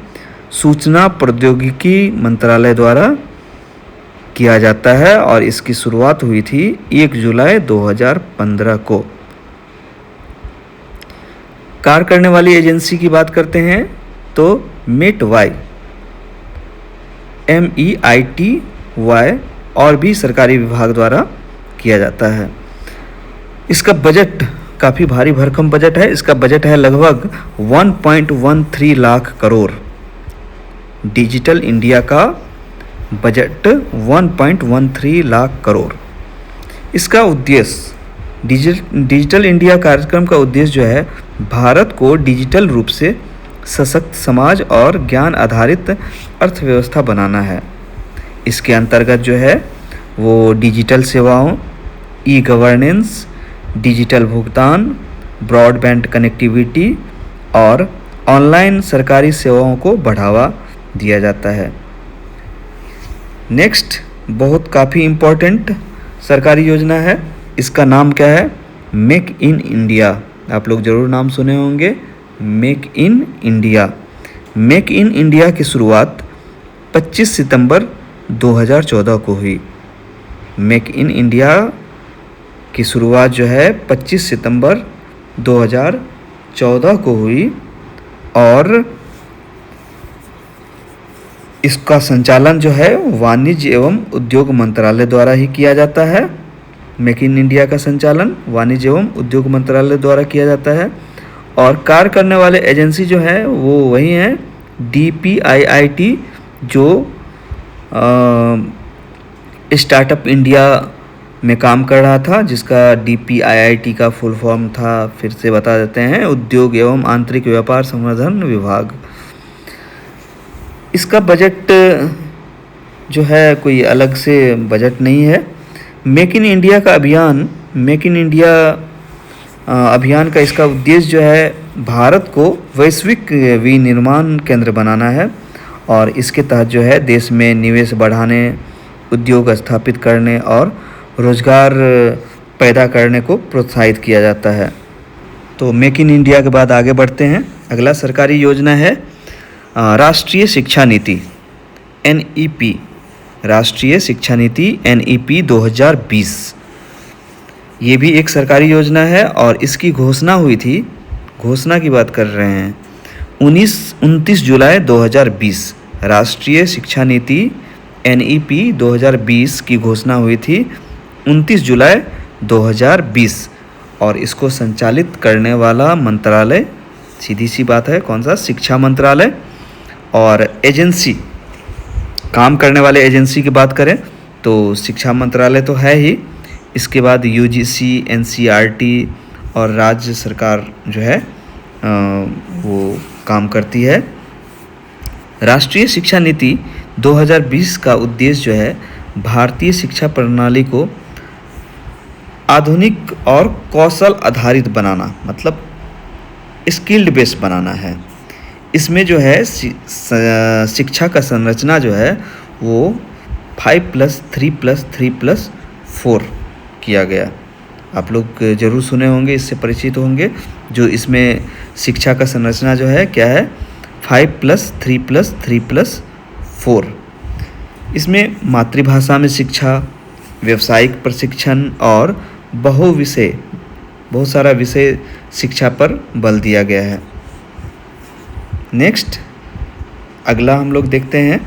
सूचना प्रौद्योगिकी मंत्रालय द्वारा किया जाता है और इसकी शुरुआत हुई थी 1 जुलाई 2015 को। कार्य करने वाली एजेंसी की बात करते हैं तो METY, MEITY और भी सरकारी विभाग द्वारा किया जाता है। इसका बजट काफ़ी भारी भरकम बजट है। इसका बजट है लगभग 1.13 लाख करोड़। डिजिटल इंडिया का बजट 1.13 लाख करोड़। इसका उद्देश्य डिजिटल इंडिया कार्यक्रम का उद्देश्य जो है भारत को डिजिटल रूप से सशक्त समाज और ज्ञान आधारित अर्थव्यवस्था बनाना है। इसके अंतर्गत जो है वो डिजिटल सेवाओं, ई गवर्नेंस, डिजिटल भुगतान, ब्रॉडबैंड कनेक्टिविटी और ऑनलाइन सरकारी सेवाओं को बढ़ावा दिया जाता है। नेक्स्ट बहुत काफ़ी इम्पोर्टेंट सरकारी योजना है। इसका नाम क्या है? Make in India. आप लोग ज़रूर नाम सुने होंगे, make in India. Make in India की शुरुआत 25 सितंबर 2014 को हुई। मेक इन इंडिया की शुरुआत जो है 25 सितंबर 2014 को हुई और इसका संचालन जो है वाणिज्य एवं उद्योग मंत्रालय द्वारा ही किया जाता है। मेक इन इंडिया का संचालन वाणिज्य एवं उद्योग मंत्रालय द्वारा किया जाता है और कार्य करने वाले एजेंसी जो है वो वही हैं DPIIT, जो स्टार्टअप इंडिया में काम कर रहा था, जिसका DPIIT का फुल फॉर्म था, फिर से बता देते हैं, उद्योग एवं आंतरिक व्यापार संवर्धन विभाग। इसका बजट जो है कोई अलग से बजट नहीं है। मेक इन इंडिया का अभियान, मेक इन इंडिया अभियान का इसका उद्देश्य जो है भारत को वैश्विक विनिर्माण केंद्र बनाना है और इसके तहत जो है देश में निवेश बढ़ाने, उद्योग स्थापित करने और रोजगार पैदा करने को प्रोत्साहित किया जाता है। तो मेक इन इंडिया के बाद आगे बढ़ते हैं। अगला सरकारी योजना है राष्ट्रीय शिक्षा नीति NEP, राष्ट्रीय शिक्षा नीति NEP 2020। ये भी एक सरकारी योजना है और इसकी घोषणा हुई थी, घोषणा की बात कर रहे हैं, 29 जुलाई 2020। राष्ट्रीय शिक्षा नीति NEP 2020 की घोषणा हुई थी 29 जुलाई 2020 और इसको संचालित करने वाला मंत्रालय, सीधी सी बात है, कौन सा? शिक्षा मंत्रालय। और एजेंसी, काम करने वाले एजेंसी की बात करें तो शिक्षा मंत्रालय तो है ही, इसके बाद UGC, NCERT और राज्य सरकार जो है वो काम करती है। राष्ट्रीय शिक्षा नीति 2020 का उद्देश्य जो है भारतीय शिक्षा प्रणाली को आधुनिक और कौशल आधारित बनाना, मतलब स्किल्ड बेस बनाना है। इसमें जो है शिक्षा का संरचना जो है वो 5+3+3+4 किया गया। आप लोग ज़रूर सुने होंगे, इससे परिचित होंगे। जो इसमें शिक्षा का संरचना जो है क्या है, 5+3+3+4। इसमें मातृभाषा में शिक्षा, व्यावसायिक प्रशिक्षण और बहुत सारा विषय शिक्षा पर बल दिया गया है। नेक्स्ट अगला हम लोग देखते हैं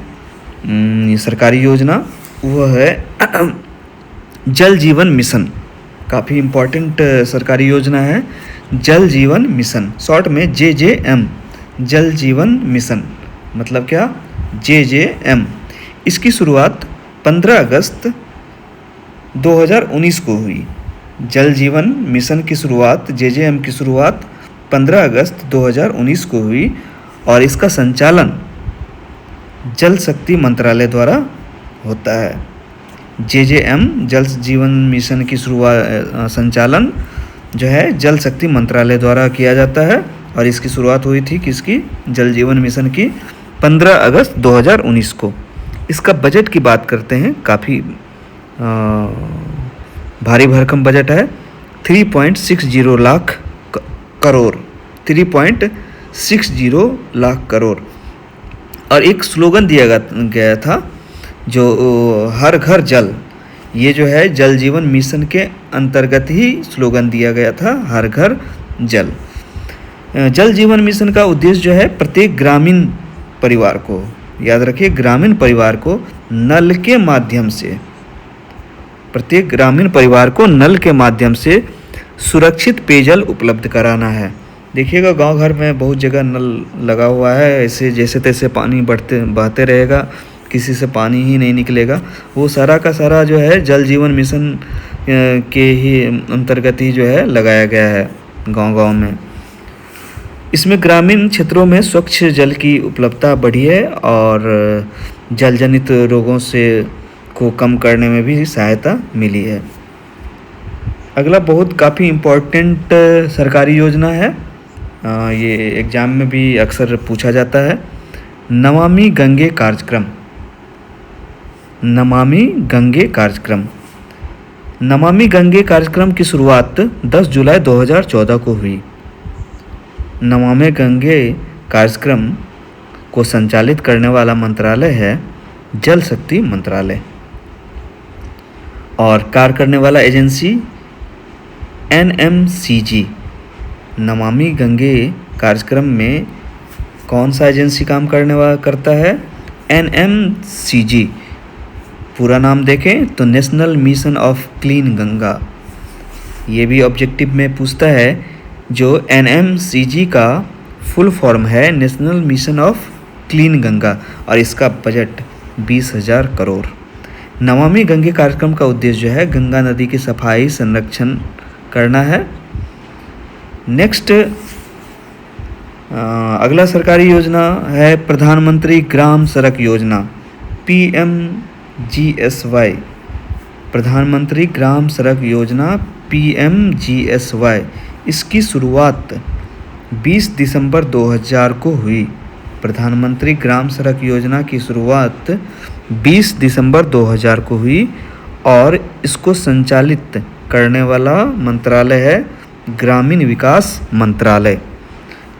ये सरकारी योजना, वो है जल जीवन मिशन। काफ़ी इम्पोर्टेंट सरकारी योजना है जल जीवन मिशन, शॉर्ट में JJM, जल जीवन मिशन मतलब क्या, JJM। इसकी शुरुआत 15 अगस्त 2019 को हुई। जल जीवन मिशन की शुरुआत, JJM की शुरुआत 15 अगस्त 2019 को हुई और इसका संचालन जल शक्ति मंत्रालय द्वारा होता है। JJM जल जीवन मिशन की संचालन जो है जल शक्ति मंत्रालय द्वारा किया जाता है और इसकी शुरुआत हुई थी किसकी, जल जीवन मिशन की 15 अगस्त 2019 को। इसका बजट की बात करते हैं, काफ़ी भारी भरकम बजट है, 3.60 लाख करोड़, 3.60 लाख करोड़। और एक स्लोगन दिया गया था जो हर घर जल, ये जो है जल जीवन मिशन के अंतर्गत ही स्लोगन दिया गया था, हर घर जल। जल जीवन मिशन का उद्देश्य जो है प्रत्येक ग्रामीण परिवार को, याद रखिए ग्रामीण परिवार को नल के माध्यम से, प्रत्येक ग्रामीण परिवार को नल के माध्यम से सुरक्षित पेयजल उपलब्ध कराना है। देखिएगा गांव घर में बहुत जगह नल लगा हुआ है, ऐसे जैसे तैसे पानी बहते रहेगा, किसी से पानी ही नहीं निकलेगा। वो सारा का सारा जो है जल जीवन मिशन के ही अंतर्गत ही जो है लगाया गया है गांव-गांव में। इसमें ग्रामीण क्षेत्रों में स्वच्छ जल की उपलब्धता बढ़ी है और जल जनित रोगों को कम करने में भी सहायता मिली है। अगला बहुत काफ़ी इम्पोर्टेंट सरकारी योजना है, ये एग्ज़ाम में भी अक्सर पूछा जाता है, नमामि गंगे कार्यक्रम। नमामि गंगे कार्यक्रम, नमामि गंगे कार्यक्रम की शुरुआत 10 जुलाई 2014 को हुई। नमामि गंगे कार्यक्रम को संचालित करने वाला मंत्रालय है जल शक्ति मंत्रालय और कार्य करने वाला एजेंसी NMCG। नमामि गंगे कार्यक्रम में कौन सा एजेंसी काम करता है, NMCG। पूरा नाम देखें तो national mission of clean Ganga, ये भी ऑब्जेक्टिव में पूछता है। जो NMCG का फुल फॉर्म है national mission of clean Ganga और इसका बजट 20,000 करोड़। नमामि गंगे कार्यक्रम का उद्देश्य जो है गंगा नदी की सफाई संरक्षण करना है। नेक्स्ट अगला सरकारी योजना है प्रधानमंत्री ग्राम सड़क योजना, PMGSY। प्रधानमंत्री ग्राम सड़क योजना PMGSY, इसकी शुरुआत 20 दिसंबर 2000 को हुई। प्रधानमंत्री ग्राम सड़क योजना की शुरुआत 20 दिसंबर 2000 को हुई और इसको संचालित करने वाला मंत्रालय है ग्रामीण विकास मंत्रालय।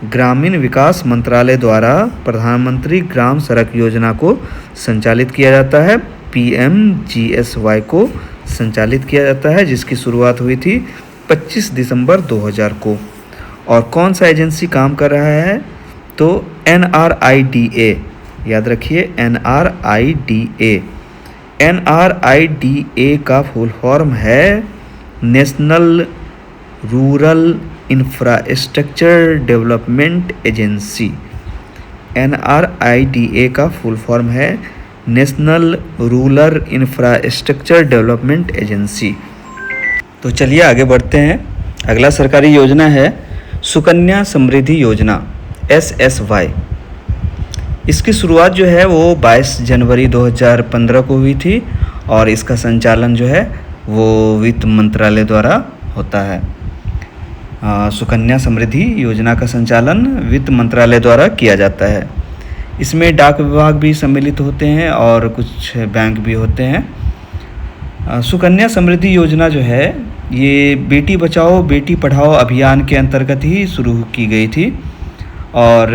ग्रामीण विकास मंत्रालय द्वारा प्रधानमंत्री ग्राम सड़क योजना को संचालित किया जाता है, PMGSY को संचालित किया जाता है, जिसकी शुरुआत हुई थी 25 दिसंबर 2000 को। और कौन सा एजेंसी काम कर रहा है तो NRIDA, याद रखिए NRIDA। NRIDA का फुल फॉर्म है national rural infrastructure development agency. NRIDA का फुल फॉर्म है national rural infrastructure development agency. तो चलिए आगे बढ़ते हैं। अगला सरकारी योजना है सुकन्या समृद्धि योजना, SSY। इसकी शुरुआत जो है वो 22 जनवरी 2015 को हुई थी और इसका संचालन जो है वो वित्त मंत्रालय द्वारा होता है। सुकन्या समृद्धि योजना का संचालन वित्त मंत्रालय द्वारा किया जाता है। इसमें डाक विभाग भी सम्मिलित होते हैं और कुछ बैंक भी होते हैं। सुकन्या समृद्धि योजना जो है ये बेटी बचाओ बेटी पढ़ाओ अभियान के अंतर्गत ही शुरू की गई थी और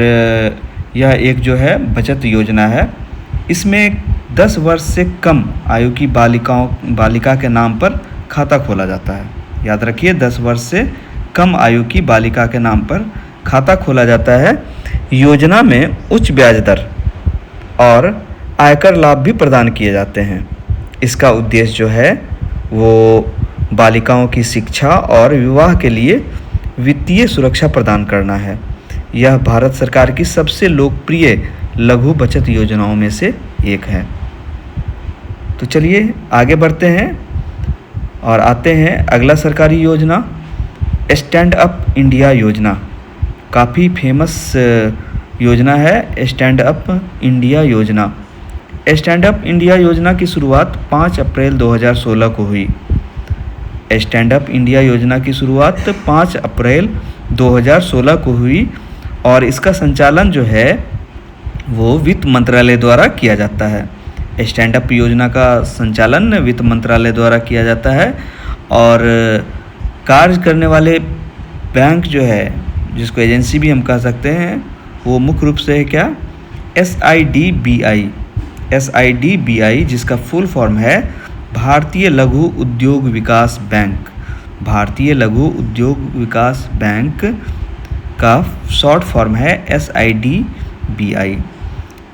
यह एक जो है बचत योजना है। इसमें 10 वर्ष से कम आयु की बालिका के नाम पर खाता खोला जाता है। याद रखिए, 10 वर्ष से कम आयु की बालिका के नाम पर खाता खोला जाता है। योजना में उच्च ब्याज दर और आयकर लाभ भी प्रदान किए जाते हैं। इसका उद्देश्य जो है वो बालिकाओं की शिक्षा और विवाह के लिए वित्तीय सुरक्षा प्रदान करना है। यह भारत सरकार की सबसे लोकप्रिय लघु बचत योजनाओं में से एक है। तो चलिए आगे बढ़ते हैं और आते हैं अगला सरकारी योजना, स्टैंड अप इंडिया योजना। काफ़ी फेमस योजना है स्टैंड अप इंडिया योजना। स्टैंड अप इंडिया योजना की शुरुआत 5 अप्रैल 2016 को हुई। स्टैंड अप इंडिया योजना की शुरुआत 5 अप्रैल 2016 को हुई और इसका संचालन जो है वो वित्त मंत्रालय द्वारा किया जाता है। स्टैंड अप योजना का संचालन वित्त मंत्रालय द्वारा किया जाता है और कार्य करने वाले बैंक जो है, जिसको एजेंसी भी हम कह सकते हैं, वो मुख्य रूप से है क्या, SIDBI, जिसका फुल फॉर्म है भारतीय लघु उद्योग विकास बैंक। भारतीय लघु उद्योग विकास बैंक का शॉर्ट फॉर्म है SIDBI।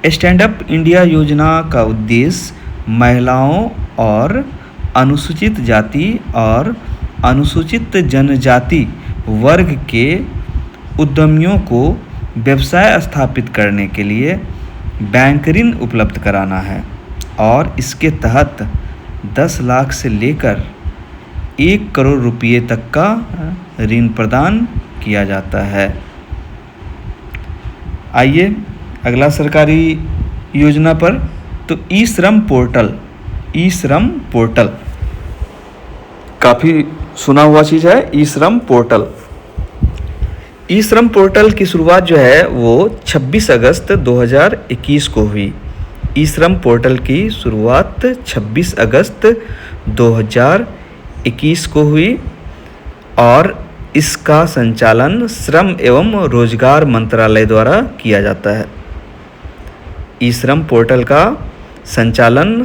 स्टैंड अप इंडिया योजना का उद्देश्य महिलाओं और अनुसूचित जाति और अनुसूचित जनजाति वर्ग के उद्यमियों को व्यवसाय स्थापित करने के लिए बैंक ऋण उपलब्ध कराना है और इसके तहत 10 लाख से लेकर 1 करोड़ रुपये तक का ऋण प्रदान किया जाता है। आइए अगला सरकारी योजना पर, तो ई श्रम पोर्टल काफ़ी सुना हुआ चीज़ है। ई श्रम पोर्टल की शुरुआत जो है वो 26 अगस्त 2021 को हुई। ई श्रम पोर्टल की शुरुआत 26 अगस्त 2021 को हुई और इसका संचालन श्रम एवं रोजगार मंत्रालय द्वारा किया जाता है। ई श्रम पोर्टल का संचालन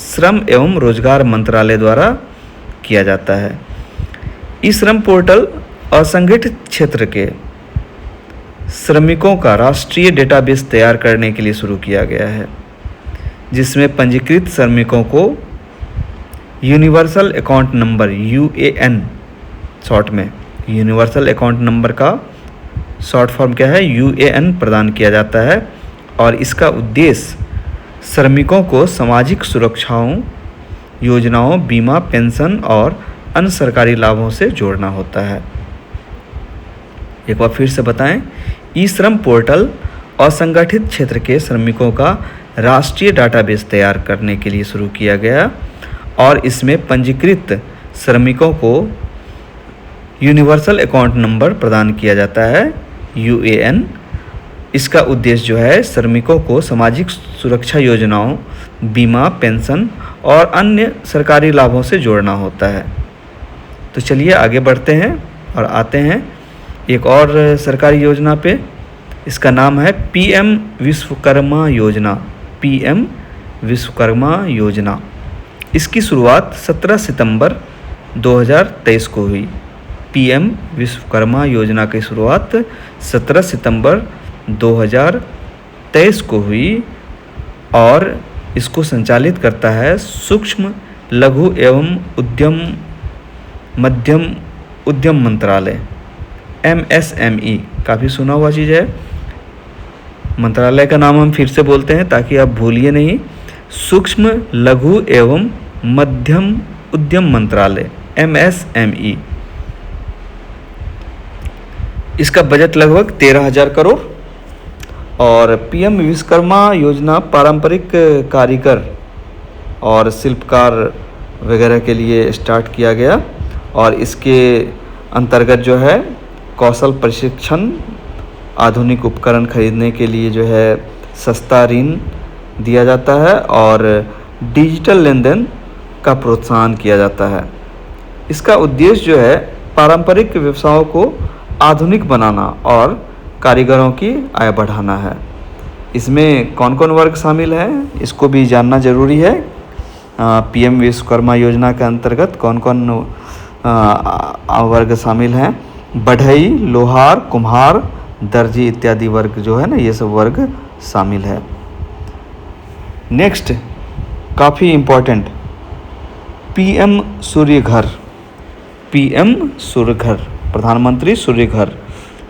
श्रम एवं रोजगार मंत्रालय द्वारा किया जाता है। ई श्रम पोर्टल असंगठित क्षेत्र के श्रमिकों का राष्ट्रीय डेटाबेस तैयार करने के लिए शुरू किया गया है, जिसमें पंजीकृत श्रमिकों को universal account number UAN short में, यूनिवर्सल अकाउंट नंबर का शॉर्ट फॉर्म क्या है, UAN प्रदान किया जाता है और इसका उद्देश्य श्रमिकों को सामाजिक सुरक्षाओं, योजनाओं, बीमा, पेंशन और अन्य सरकारी लाभों से जोड़ना होता है। एक बार फिर से बताएं, ई श्रम पोर्टल असंगठित क्षेत्र के श्रमिकों का राष्ट्रीय डाटाबेस तैयार करने के लिए शुरू किया गया और इसमें पंजीकृत श्रमिकों को यूनिवर्सल अकाउंट नंबर प्रदान किया जाता है UAN। इसका उद्देश्य जो है श्रमिकों को सामाजिक सुरक्षा योजनाओं, बीमा, पेंशन और अन्य सरकारी लाभों से जोड़ना होता है। तो चलिए आगे बढ़ते हैं और आते हैं एक और सरकारी योजना पे। इसका नाम है PM विश्वकर्मा योजना। PM विश्वकर्मा योजना। इसकी शुरुआत 17 सितंबर 2023 को हुई। PM विश्वकर्मा योजना की शुरुआत 17 सितंबर 2023 को हुई और इसको संचालित करता है सूक्ष्म, लघु एवं मध्यम उद्यम मंत्रालय, MSME। काफ़ी सुना हुआ चीज़ है। मंत्रालय का नाम हम फिर से बोलते हैं ताकि आप भूलिए नहीं, सूक्ष्म, लघु एवं मध्यम उद्यम मंत्रालय, MSME। इसका बजट लगभग 13,000 करोड़ और PM विश्वकर्मा योजना पारंपरिक कारीगर और शिल्पकार वगैरह के लिए स्टार्ट किया गया और इसके अंतर्गत जो है कौशल प्रशिक्षण, आधुनिक उपकरण खरीदने के लिए जो है सस्ता ऋण दिया जाता है और डिजिटल लेन देन का प्रोत्साहन किया जाता है। इसका उद्देश्य जो है पारंपरिक व्यवसायों को आधुनिक बनाना और कारीगरों की आय बढ़ाना है। इसमें कौन कौन वर्ग शामिल है इसको भी जानना ज़रूरी है। पीएम विश्वकर्मा योजना के अंतर्गत कौन कौन वर्ग शामिल हैं। बढ़ई, लोहार, कुम्हार, दर्जी इत्यादि वर्ग जो है ना, ये सब वर्ग शामिल है। नेक्स्ट काफ़ी इम्पोर्टेंट, पीएम सूर्य घर। पीएम सूर्य घर, प्रधानमंत्री सूर्य घर,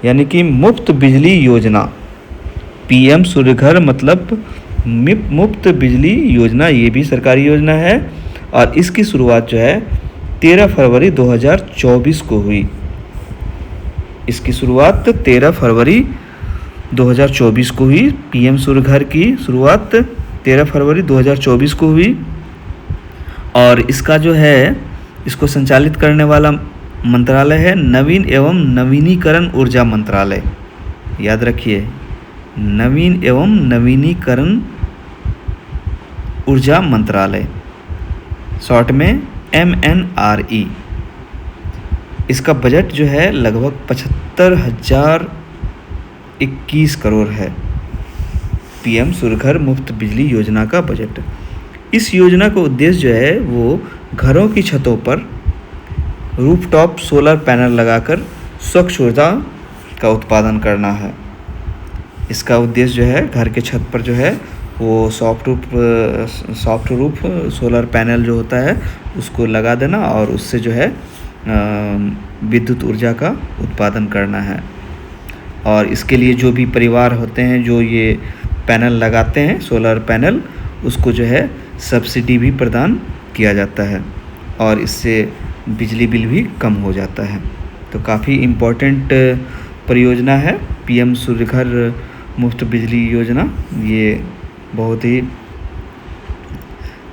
यानी कि मुफ्त बिजली योजना। पीएम सूर्य घर मतलब मुफ्त बिजली योजना, ये भी सरकारी योजना है और इसकी शुरुआत जो है 13 फरवरी 2024 को हुई। इसकी शुरुआत 13 फरवरी 2024 को हुई। पीएम सूर्य घर की शुरुआत 13 फरवरी 2024 को हुई और इसका जो है, इसको संचालित करने वाला मंत्रालय है नवीन एवं नवीनीकरण ऊर्जा मंत्रालय। याद रखिए, नवीन एवं नवीनीकरण ऊर्जा मंत्रालय, शॉर्ट में MNRE। इसका बजट जो है लगभग 75,021 करोड़ है। पीएम सूर्य घर मुफ्त बिजली योजना का बजट। इस योजना का उद्देश्य जो है वो घरों की छतों पर रूफटॉप सोलर पैनल लगाकर स्वच्छ ऊर्जा का उत्पादन करना है। इसका उद्देश्य जो है घर के छत पर जो है वो सॉफ्ट रूफ सोलर पैनल जो होता है उसको लगा देना और उससे जो है विद्युत ऊर्जा का उत्पादन करना है। और इसके लिए जो भी परिवार होते हैं जो ये पैनल लगाते हैं, सोलर पैनल, उसको जो है सब्सिडी भी प्रदान किया जाता है और इससे बिजली बिल भी कम हो जाता है। तो काफ़ी इम्पोर्टेंट परियोजना है पीएम सूर्य घर मुफ्त बिजली योजना। ये बहुत ही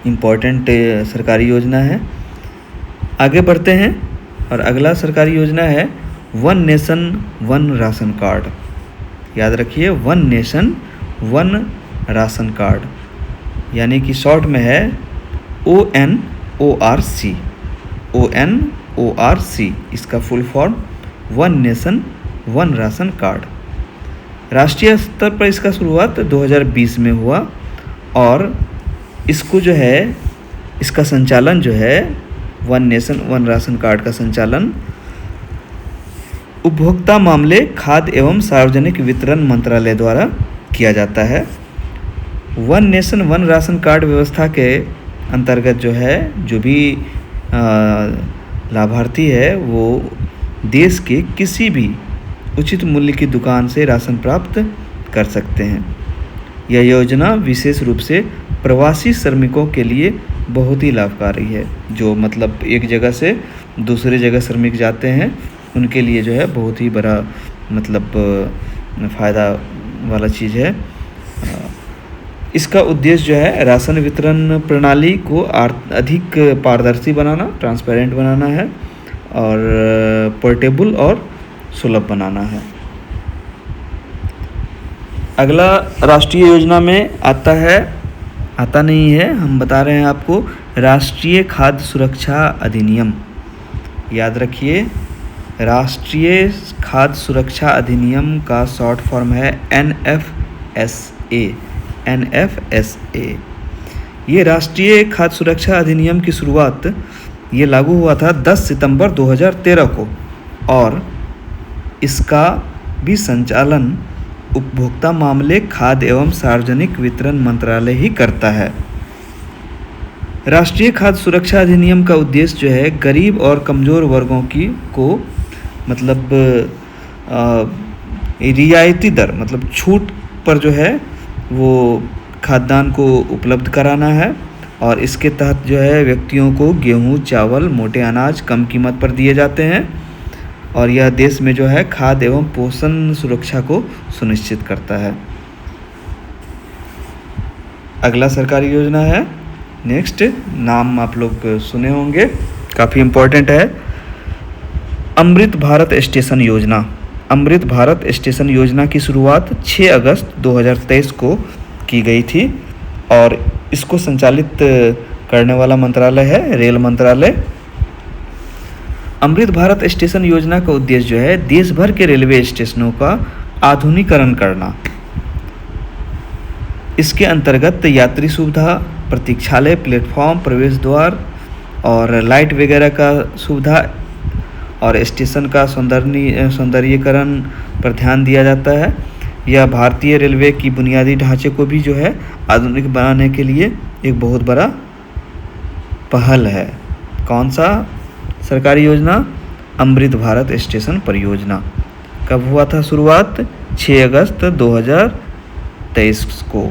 इम्पोर्टेंट सरकारी योजना है। आगे बढ़ते हैं और अगला सरकारी योजना है one nation one ration card. याद रखिए, one nation one ration card, यानी कि शॉर्ट में है ONORC। ONORC इसका full form one nation one ration card. राष्ट्रीय स्तर पर इसका शुरुआत 2020 में हुआ और इसको जो है, इसका संचालन जो है one nation one ration card का संचालन उपभोक्ता मामले, खाद्य एवं सार्वजनिक वितरण मंत्रालय द्वारा किया जाता है। One nation one ration card व्यवस्था के अंतर्गत जो है, जो भी लाभार्थी है वो देश के किसी भी उचित मूल्य की दुकान से राशन प्राप्त कर सकते हैं। यह योजना विशेष रूप से प्रवासी श्रमिकों के लिए बहुत ही लाभकारी है। जो मतलब एक जगह से दूसरे जगह श्रमिक जाते हैं, उनके लिए जो है बहुत ही बड़ा मतलब फ़ायदा वाला चीज़ है। इसका उद्देश्य जो है राशन वितरण प्रणाली को अधिक पारदर्शी बनाना, ट्रांसपेरेंट बनाना है और पोर्टेबल और सुलभ बनाना है। अगला राष्ट्रीय योजना में आता नहीं है, हम बता रहे हैं आपको, राष्ट्रीय खाद्य सुरक्षा अधिनियम। याद रखिए, राष्ट्रीय खाद्य सुरक्षा अधिनियम का शॉर्ट फॉर्म है NFSA। ये राष्ट्रीय खाद्य सुरक्षा अधिनियम की शुरुआत ये लागू हुआ था 10 सितंबर 2013 को और इसका भी संचालन उपभोक्ता मामले, खाद्य एवं सार्वजनिक वितरण मंत्रालय ही करता है। राष्ट्रीय खाद्य सुरक्षा अधिनियम का उद्देश्य जो है गरीब और कमज़ोर वर्गों को मतलब रियायती दर मतलब छूट पर जो है वो खाद्यान्न को उपलब्ध कराना है और इसके तहत जो है व्यक्तियों को गेहूं, चावल, मोटे अनाज कम कीमत पर दिए जाते हैं और यह देश में जो है खाद्य एवं पोषण सुरक्षा को सुनिश्चित करता है। अगला सरकारी योजना है, नेक्स्ट नाम आप लोग सुने होंगे, काफ़ी इम्पोर्टेंट है, अमृत भारत स्टेशन योजना। अमृत भारत स्टेशन योजना की शुरुआत 6 अगस्त 2023 को की गई थी और इसको संचालित करने वाला मंत्रालय है रेल मंत्रालय। अमृत भारत स्टेशन योजना का उद्देश्य जो है देश भर के रेलवे स्टेशनों का आधुनिकीकरण करना। इसके अंतर्गत यात्री सुविधा, प्रतीक्षालय, प्लेटफॉर्म, प्रवेश द्वार और लाइट वगैरह का सुविधा और स्टेशन का सौंदर्यीकरण पर ध्यान दिया जाता है। यह भारतीय रेलवे की बुनियादी ढांचे को भी जो है आधुनिक बनाने के लिए एक बहुत बड़ा पहल है। कौन सा सरकारी योजना? अमृत भारत स्टेशन परियोजना। कब हुआ था शुरुआत? 6 अगस्त 2023 को।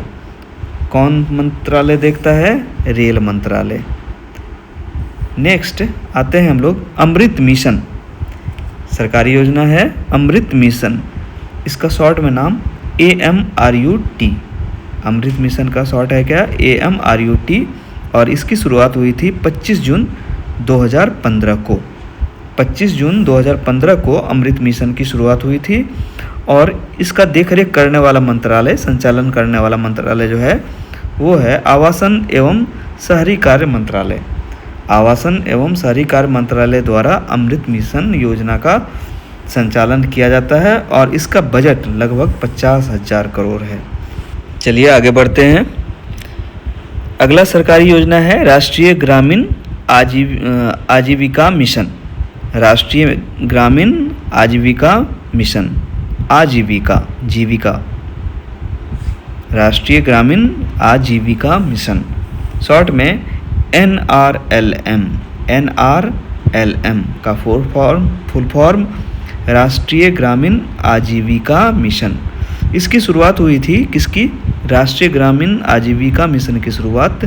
कौन मंत्रालय देखता है? रेल मंत्रालय। नेक्स्ट आते हैं हम लोग अमृत मिशन। सरकारी योजना है अमृत मिशन। इसका शॉर्ट में नाम AMRUT। अमृत मिशन का शॉर्ट है क्या? AMRUT। और इसकी शुरुआत हुई थी 25 जून 2015 को। 25 जून 2015 को अमृत मिशन की शुरुआत हुई थी और इसका देखरेख करने वाला मंत्रालय, संचालन करने वाला मंत्रालय जो है वो है आवासन एवं शहरी कार्य मंत्रालय। आवासन एवं शहरी कार्य मंत्रालय द्वारा अमृत मिशन योजना का संचालन किया जाता है और इसका बजट लगभग 50,000 करोड़ है। चलिए आगे बढ़ते हैं। अगला सरकारी योजना है राष्ट्रीय ग्रामीण आजीविका मिशन। राष्ट्रीय ग्रामीण आजीविका मिशन। जीविका। राष्ट्रीय ग्रामीण आजीविका मिशन, शॉर्ट में NRLM। NRLM का फुल फॉर्म राष्ट्रीय ग्रामीण आजीविका मिशन। इसकी शुरुआत हुई थी किसकी? राष्ट्रीय ग्रामीण आजीविका मिशन की शुरुआत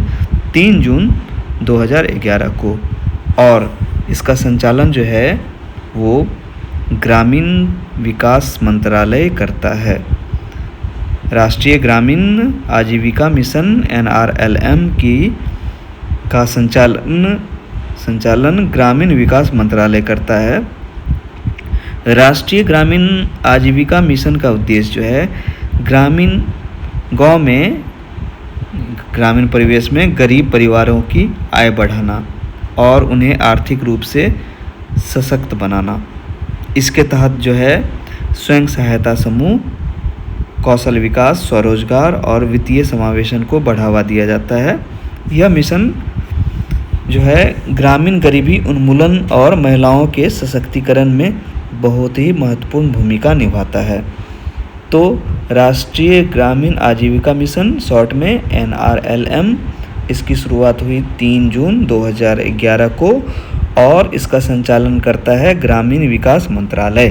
3 जून 2011 को और इसका संचालन जो है वो ग्रामीण विकास मंत्रालय करता है। राष्ट्रीय ग्रामीण आजीविका मिशन NRLM का संचालन ग्रामीण विकास मंत्रालय करता है। राष्ट्रीय ग्रामीण आजीविका मिशन का उद्देश्य जो है ग्रामीण गांव में, ग्रामीण परिवेश में गरीब परिवारों की आय बढ़ाना और उन्हें आर्थिक रूप से सशक्त बनाना। इसके तहत जो है स्वयं सहायता समूह, कौशल विकास, स्वरोजगार और वित्तीय समावेशन को बढ़ावा दिया जाता है। यह मिशन जो है ग्रामीण गरीबी उन्मूलन और महिलाओं के सशक्तिकरण में बहुत ही महत्वपूर्ण भूमिका निभाता है। तो राष्ट्रीय ग्रामीण आजीविका मिशन, शॉर्ट में NRLM, इसकी शुरुआत हुई 3 जून 2011 को और इसका संचालन करता है ग्रामीण विकास मंत्रालय।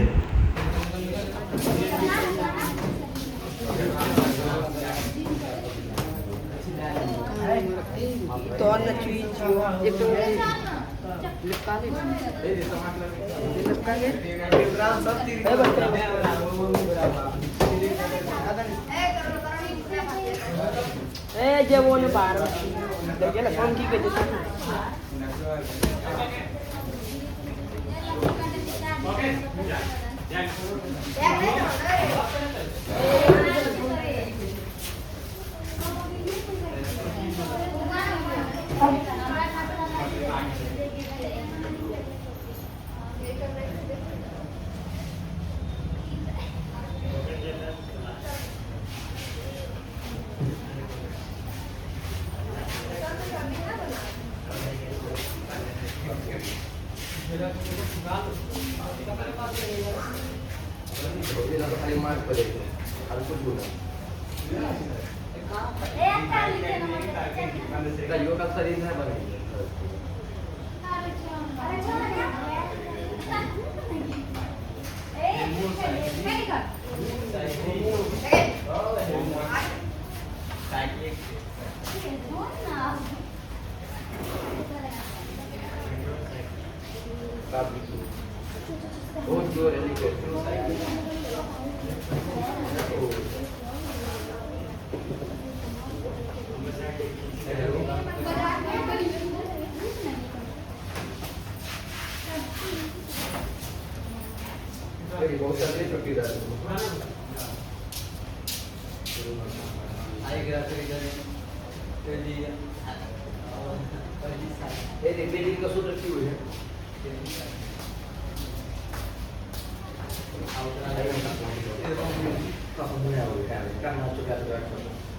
ये देखिए इनका सूत्र रखी हुई है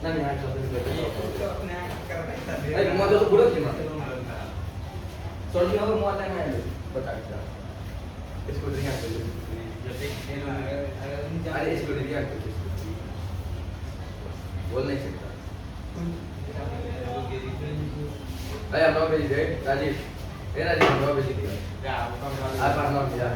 नहीं मैं तो पूरा थी मत सोल्ड हो मैं आता है बता दीजिए इसको ध्यान दीजिए अरे इसको ध्यान दीजिए बोल नहीं सकता अरे हम लोग भेज दे राजीव ये राजीव हम लोग भेज दिया आप हम लोग भेजा